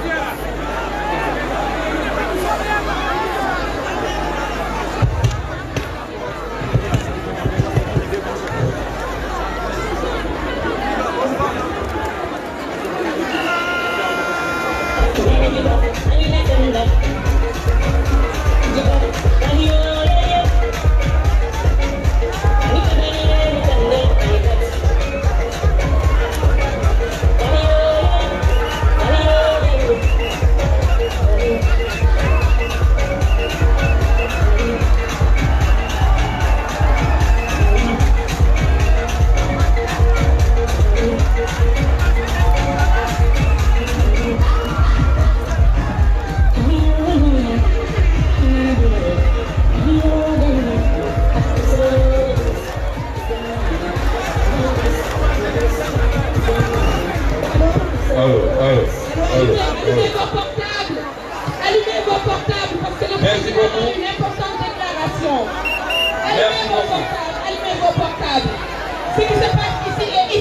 Allumez vos portables parce que le président a une importante déclaration. Allumez vos portables. Ce qui se passe ici est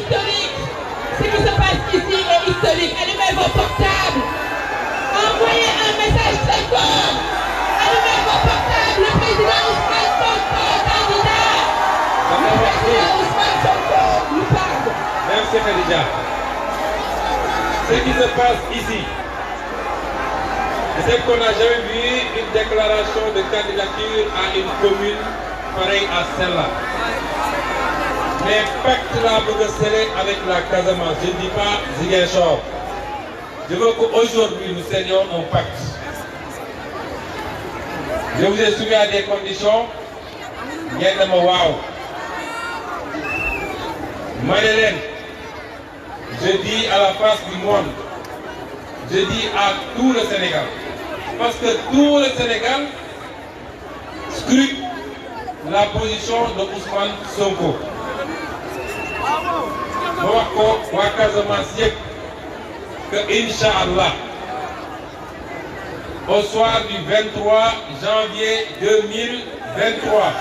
historique. Allumez vos portables. Envoyez un message très fort. Allumez vos portables. Le président Ousmane Sonko, candidat. Le président Ousmane Sonko nous parle. Merci Khadija. Ce qui se passe ici, c'est qu'on n'a jamais vu une déclaration de candidature à une commune pareille à celle-là. Mais pacte là pour sceller avec la Casamance, je ne dis pas Ziguinchor. Je veux qu'aujourd'hui nous scellions un pacte. Je vous ai soumis à des conditions. Madeleine, je dis à la face du monde, je dis à tout le Sénégal, parce que tout le Sénégal scrute la position de Ousmane Sonko. Que Inch'Allah, au soir du 23 janvier 2023,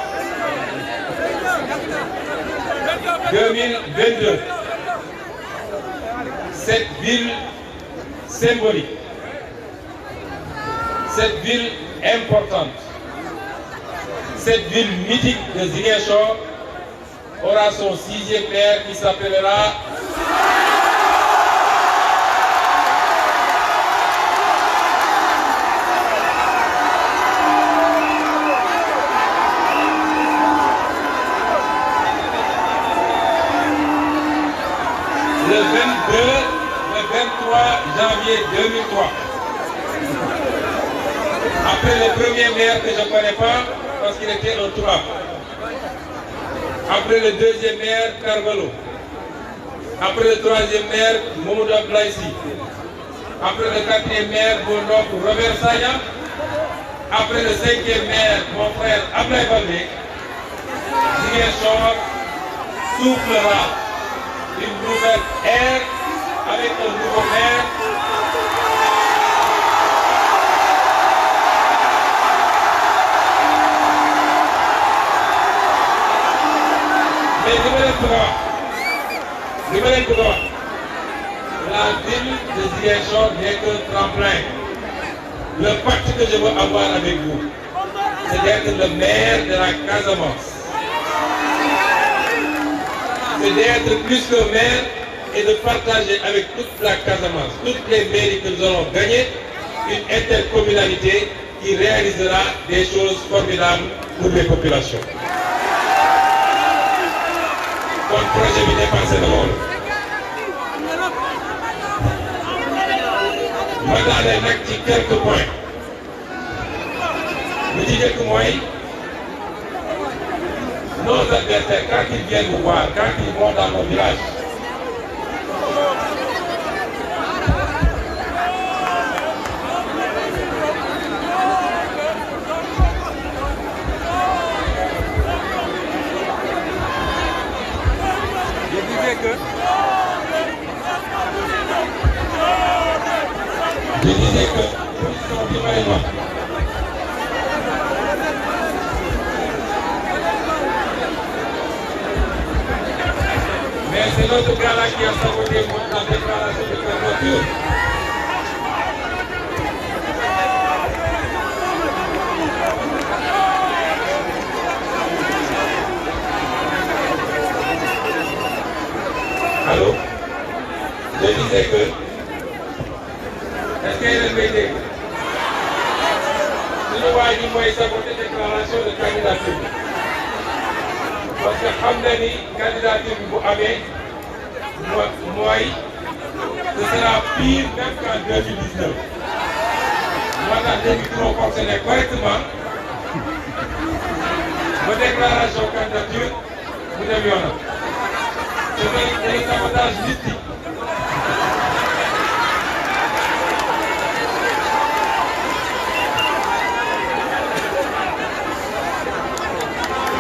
2022, cette ville symbolique, cette ville importante, cette ville mythique de Ziguinchor aura son 6e maire qui s'appellera le 23 janvier 2003. Après le premier maire que je ne connais pas, parce qu'il était un tourap. Après le deuxième maire, Carvalho. Après le troisième maire, Mamoudou Ablaïsi. Après le quatrième maire, mon oncle Robert Sagna. Après le 5e maire, mon frère Ablaï Baldé. Ziguinchor soufflera une nouvelle ère avec un nouveau maire. Mais la ville de Ziguinchor n'est qu'un tremplin. Le pacte que je veux avoir avec vous, c'est d'être le maire de la Casamance. C'est d'être plus que maire et de partager avec toute la Casamance, toutes les mairies que nous allons gagner, une intercommunalité qui réalisera des choses formidables pour les populations. Mon projet est dépassé de monde. Je vais donner quelques points. Je dis quelques mots. Nos adversaires, quand ils viennent nous voir, quand ils vont dans nos villages, je disais que mais c'est notre gars-là qui a saboté la déclaration de candidature. Allô? Je disais que... Est-ce qu'il y a une idée? Si le voit, il faut saboter la déclaration de candidature. Parce que Hamdani, candidature que vous avez, moi, ce sera pire même qu'en 2019. Moi, quand les micros fonctionnaient correctement, vos déclarations de candidature, vous avez eu. C'est le sabotage mystique.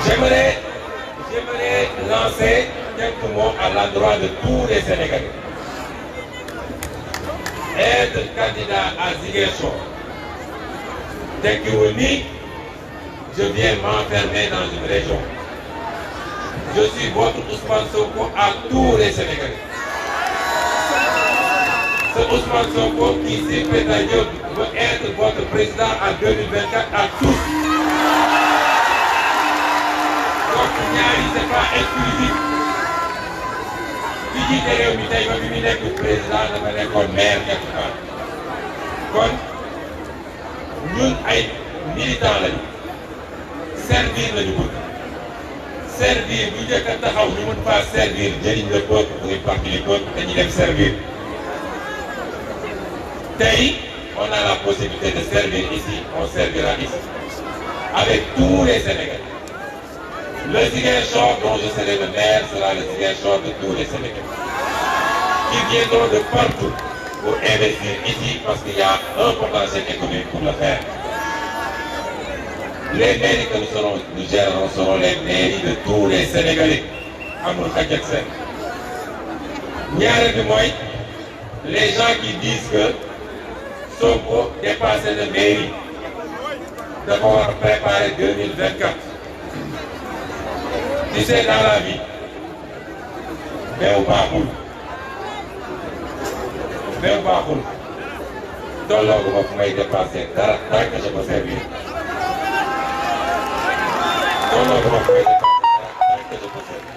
J'aimerais lancer quelques mots à l'endroit de tous les Sénégalais. Être candidat à Ziguinchor, dès que vous dites, je viens m'enfermer dans une région. Je suis votre Ousmane Sonko à tous les Sénégalais. Ce Ousmane Sonko qui, s'il fait d'ailleurs, veut être votre président en 2024 à tous. Donc, c'est pas exclusif. Si jiite réew mi tey ba bi mu nekk président dafa nekkoon maire quelque part kon ñun ay militants lañu servir lañu bëgg servir bu njëkk a taxaw ñu mën faa servir jëriñ le peuple muy parti du peuple dañuy dem servir tey on a la possibilité de servir ici on servira ici avec tous les Sénégalais. Le Ziguinchor dont je serai le maire sera le Ziguinchor de tous les Sénégalais qui viendront de partout pour investir ici parce qu'il y a un potentiel économique pour le faire. Les mairies que nous gérerons seront les mairies de tous les Sénégalais. Amul xaj ak seen. Ñaareel bi mooy les gens qui disent que Sonko dépassé de mairie dafa war a préparer 2024. Tu sais, dans la vie meew baaxul tolloogu ma fu may dépasser dara tant que je peux servir tolloogu ma fu may dépasser dara tant que je peux servir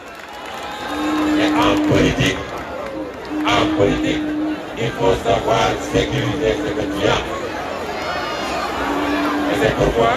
et en politique il faut savoir sécuriser ce que tu as et c'est pourquoi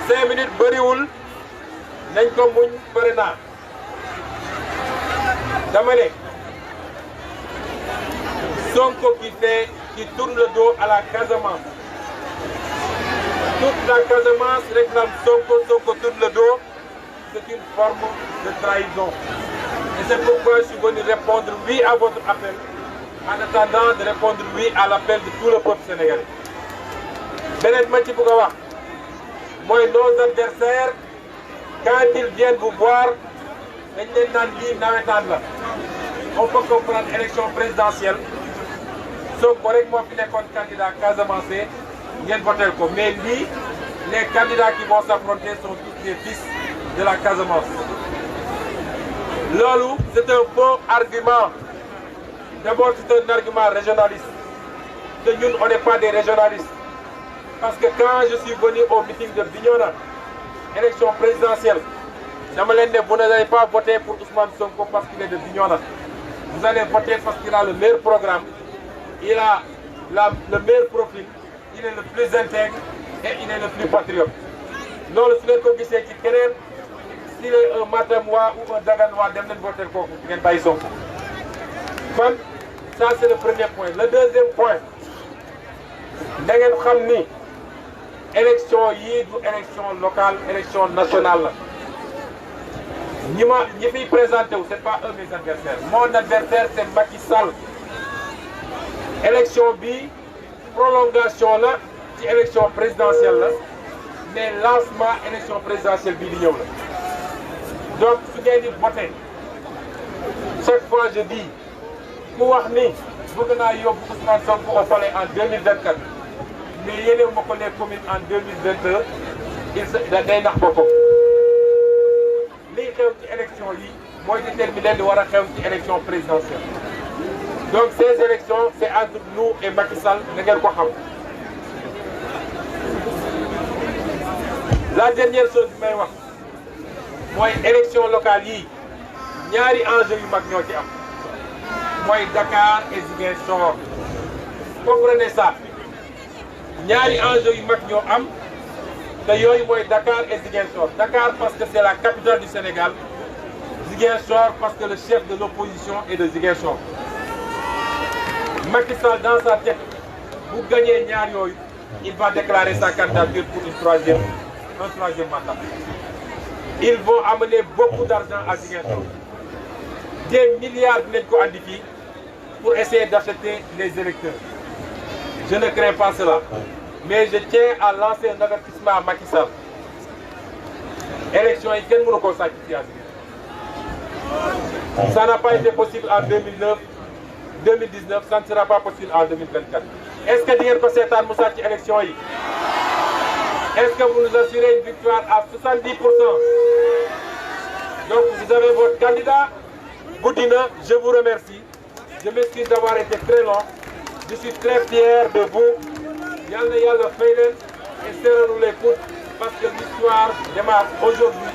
cinq minutes bëriwul nañ ko muñ bëri naa dama ne Sonko qui tourne le dos à la Casamance. Toute la Casamance réclame Sonko tourne le dos. C'est une forme de trahison. Et c'est pourquoi je suis venu répondre oui à votre appel en attendant de répondre oui à l'appel de tout le peuple sénégalais. beneen ma ci bëgg a wax mooy nos adversaires quand ils viennent vous voir dañ leen naan lii nawetaan la on peut comprendre élection présidentielle Sonko rek moo fi nekkoon candidat Casamance ngeen votel ko mais lii les candidats qui vont s'affronter sont tous des fils de la Casamance. loolu c'est un faux argument. D'abord c'est un argument régionaliste te ñun on n'est pas des régionalistes. Parce que quand je suis venu au meeting de Bignona, élection présidentielle, vous n'allez pas voter pour Ousmane Sonko parce qu'il est de Bignona. Vous allez voter parce qu'il a le meilleur programme, il a le meilleur profil, il est le plus intègre et il est le plus patriote. Non, le souvenir qu'on dit c'est qu'il s'il est un Matamois ou un Daganois, il va voter pour Sonko. Ça c'est le premier point. Le deuxième point, da ngeen xam ni élection yii du élection locale élection nationale la ñi fiy présenté wu c'est pas eux mes adversaires mon adversaire c'est Macky Sall. élection bi prolongation la ci élection présidentielle la mais lancement élection présidentielle bii di ñëw la donc su ngeen di voté chaque fois je dis ku wax ni bëgg naa yóbbu Ousmane Sonko au palais en 2024 mais yéene ma ko les communes en 2022 day nax boppam liy xew ci élection yi mooy déterminer li war a xew ci élection présidentielle. Donc ces élections c'est entre nous et Macky Sall na ngeen ko xam. La dernière chose bi may wax mooy élection locale yi ñaari enjeux yu mag ñoo ci am. mooy Dakar et Ziguinchor comprenez ça ñaari enjeux yu mag ñoo am te yooyu mooy Dakar et Ziguinchor. Dakar parce que c'est la capitale du Sénégal, Ziguinchor parce que le chef de l'opposition est de Ziguinchor. Macky Sall dans sa tête bu gagner ñaar yooyu il va déclarer sa candidature pour un troisième mandat. Ils vont amener beaucoup d'argent à Ziguinchor. Des milliards dinañ ko andi fii pour essayer d'acheter les électeurs. Je ne crains pas cela. Mais je tiens à lancer un avertissement à Macky Sall. Élection, il y a un sacrifice. Ça n'a pas été possible en 2009, 2019, ça ne sera pas possible en 2024. Est-ce que dire que c'est un moussa qui élection? Est-ce que vous nous assurez une victoire à 70%? Donc vous avez votre candidat, Boudina, je vous remercie. Je m'excuse d'avoir été très long. Je suis très fier de vous. Yalla Yalla Faylen et serrez-nous les coudes parce que l'histoire démarre aujourd'hui.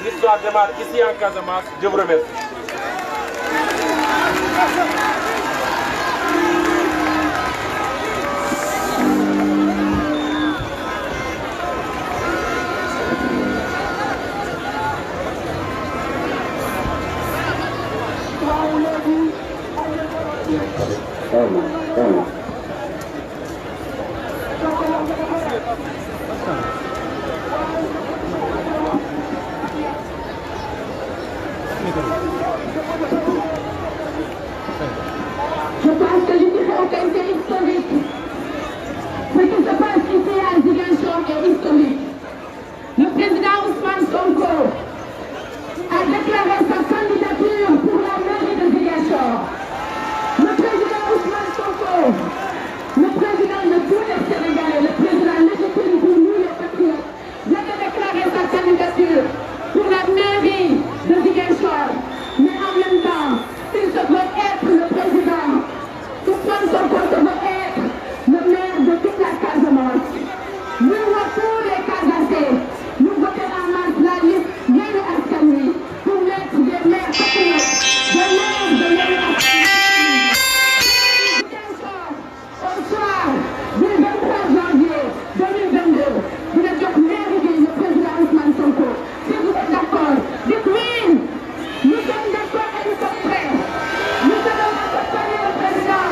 L'histoire démarre ici en Casamance. Je vous remercie.
Je pense que l'unité européenne est historique. Ce qui se passe ici à Ziguinchor est historique. Le président Ousmane Sonko a déclaré sa candidature pour la mairie de Ziguinchor. Le président Ousmane Sonko, le président de tous les Sénégalais, le président légitime pour nous les patriotes, vient de déclarer sa candidature pour la mairie de Ziguinchor. Mais en même temps, il se veut être le président. Ousmane Sonko se veut être le maire de toute la Casamance. Nous, tous les Casacés, nous votons en masse la liste Yewwi Askan Wi pour mettre des maires patriotes, des maires de Yewwi Askan Wi. Au soir du 23 janvier 2022, vous êtes donc mairie le président Ousmane Sonko. Si vous êtes d'accord, dites oui. Nous sommes d'accord et nous sommes prêts. Nous allons accompagner le président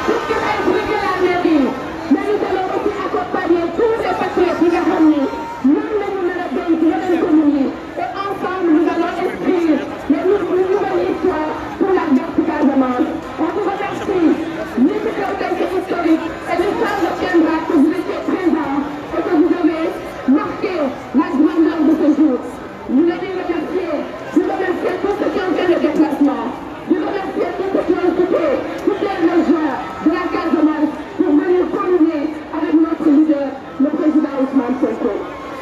pour qu'il aille briguer la mairie. Mais nous allons aussi accompagner tous les patriotes qui nous ont nous menons la banque, nous communes. Et ensemble, nous allons écrire une nouvelle histoire pour la Berthe Casamance. On vous remercie. L'unité européenne est historique et l'histoire retiendra que vous étiez présent et que vous avez marqué la grandeur de ce jour. Nous les remercier. Je remercie tous ceux qui ont fait le déplacement. Je remercie tous ceux qui ont occupé toutes les régions de la Casamance pour venir communier avec notre leader, le président Ousmane Sonko.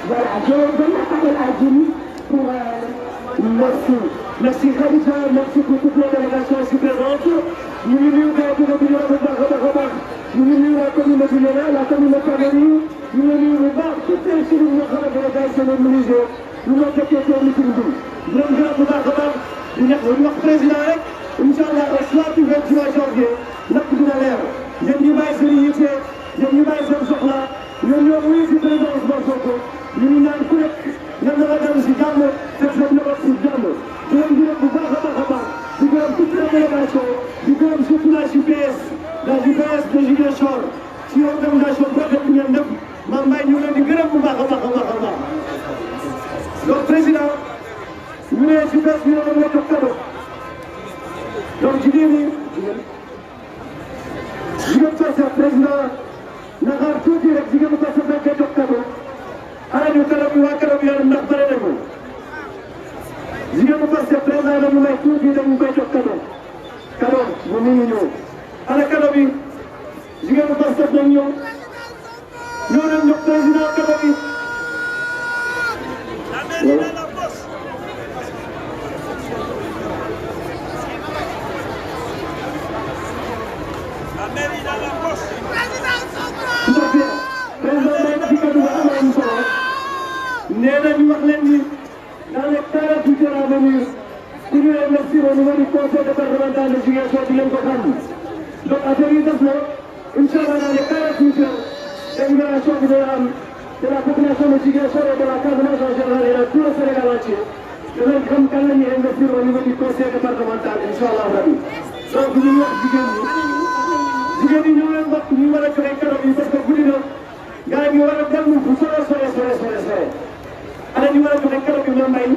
Voilà, je donne la parole à Jimmy pour...
Merci. Merci Khadija, merci pour toute la délégation ici présente. Nous venons de la communauté la communauté avenue, nous venons de toutes les civilisations de la délégation mobilisée. Nous avons fait le meeting. Nous avons le président, Inch'Allah, au soir du 23 janvier, notre gouverneur, je ne dis pas que je ne dis pas que je soxla, nous avons eu le président Ousmane Sonko, nous avons tous les gens qui gagnent, c'est ce que nous avons fait. Nous avons dit que nous avons toute la délégation, nous avons surtout la GPS de Ziguinchor, si organisation professionnelle neuf, Mambay, nous avons dit que nous avons donc, président, nous sommes super bien dans notre cadeau. Donc, je dis, je vais passer au président, nous avons tout dit, je vais passer au cadeau. Alors, nous allons faire le cadeau, nous allons faire le cadeau. Je vais passer au président, nous allons tout dire, nous allons faire le cadeau. Cadeau, vous m'y alors, cadeau, je vais passer au président, nous allons faire le président, cadeau.
La mairie dans la poche. La mairie dans la poche. Président Sonko.
Tout à fait. Président bi kaddu ba am solo. Nee na ñu wax leen ni dans les 48 heures à venir ku ñu remercier au niveau du conseil départemental de Ziguinchor di leen ko xam. Donc affaire yi def na Inch'Allah dans les 48 heures délibération bi dina am de la population de Ziguinchor et de la Casamance en général et de tout le Sénégal entier. danañ xam kan la ñuy investir au niveau du conseil départemental Inch'Allah rabbi. Donc ñu wax jigéen ñi ñoo leen bokk ñu war a joxe cadeau yi parce que guddi na gars yi war a dem bu sore. ana ñu war a joxe cadeau bi ñoom may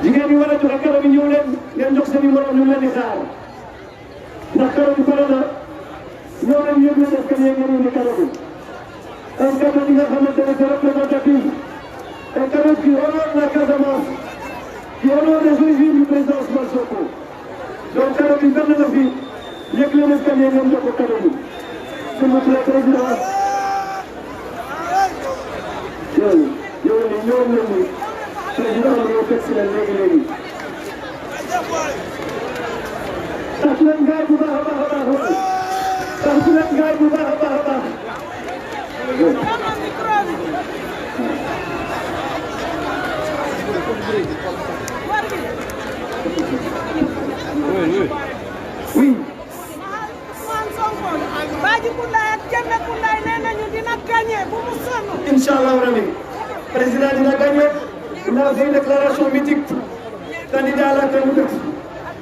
jigéen ñi war a joxe cadeau bi ñëw leen ngeen jox seen numéro ñu leen di xaar. karo bi pare na ñoo leen yëg leen escalier ngeen indi karo bi un karo bi nga xamante ne c'est représentatif un karo qui honore la Casamance qui honore les origines du président Ousmane Sonko donc karo bi benn na fi yëg leen escalier ngeen jox ko karo bi s'il vous plaît président yow ni président bi yow fekk si leen léegi tax leen gaay bu baax a baax a baax tax leen gaay bu baax a baax a baax oui Inch'Allah rabbi président dina gagné dina fait une déclaration mythique candidat à la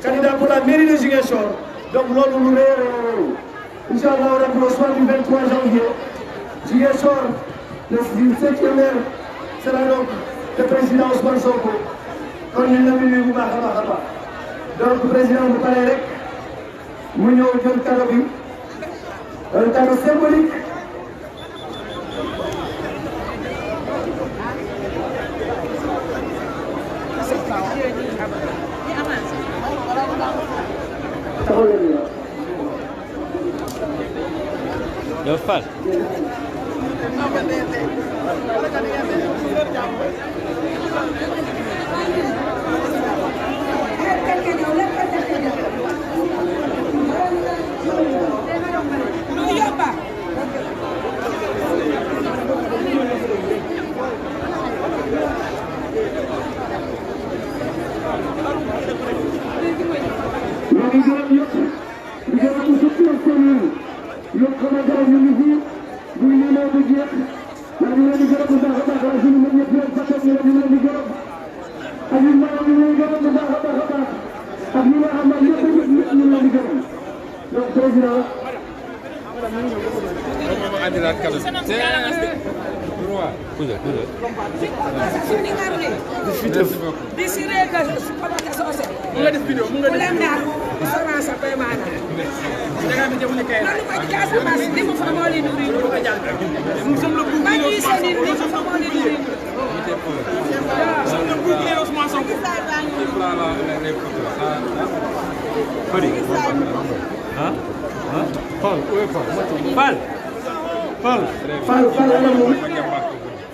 candidat pour la mairie de Ziguinchor donc loolu lu rëy a Inch'Allah rabbi au soir du 23 janvier Ziguinchor le 7e maire sera donc le président Ousmane Sonko kon ñu la nuyu bu baax a baax a baax donc président bu paree rek mu ñëw jël cadeau bi un cadeau symbolique
Yo Fall.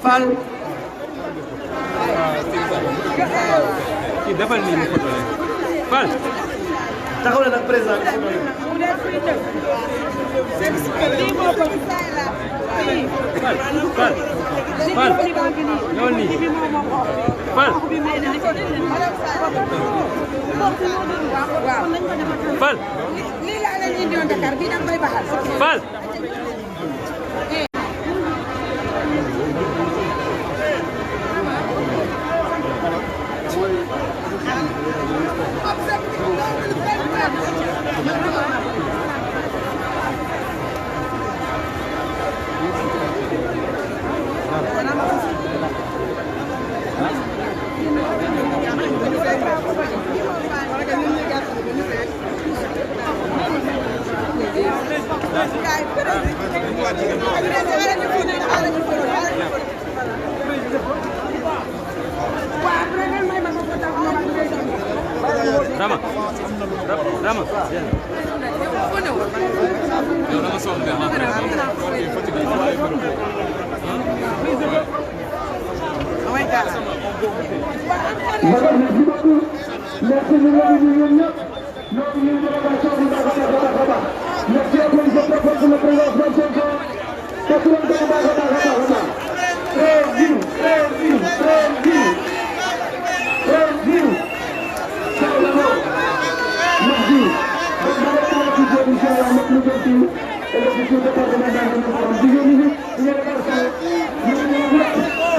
Fall kii defal nii mu photo leen Fall taxaw na nag président bi photo leen Fall ñëwal nii Fall Fall
lii laa leen indiwoon Dakar bii danga koy baxal
Fall Rama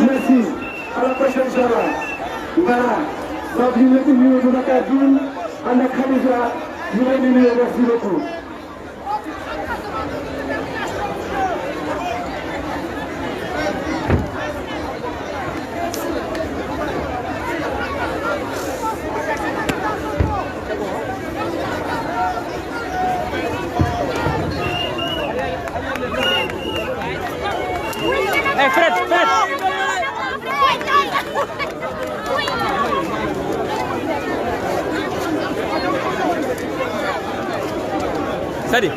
Merci. À la prochaine soirée. Voilà. Donc, ñu ngi nuyu bu Dakar Dioum ànd ak Khadija ñu ngi leen di nuyu merci beaucoup.
Hey, Fred. Sadi.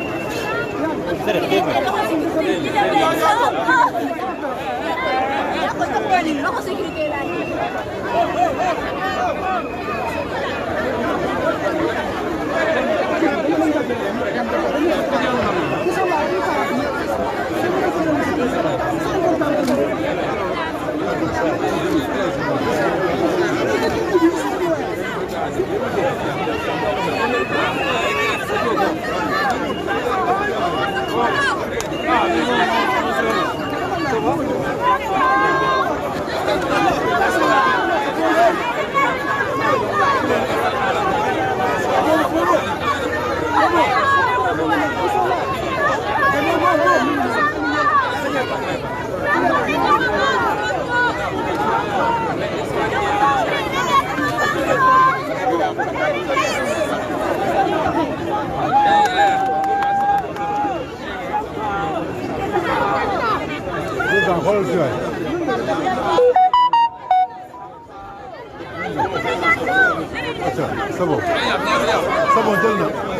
C'est bon, jël na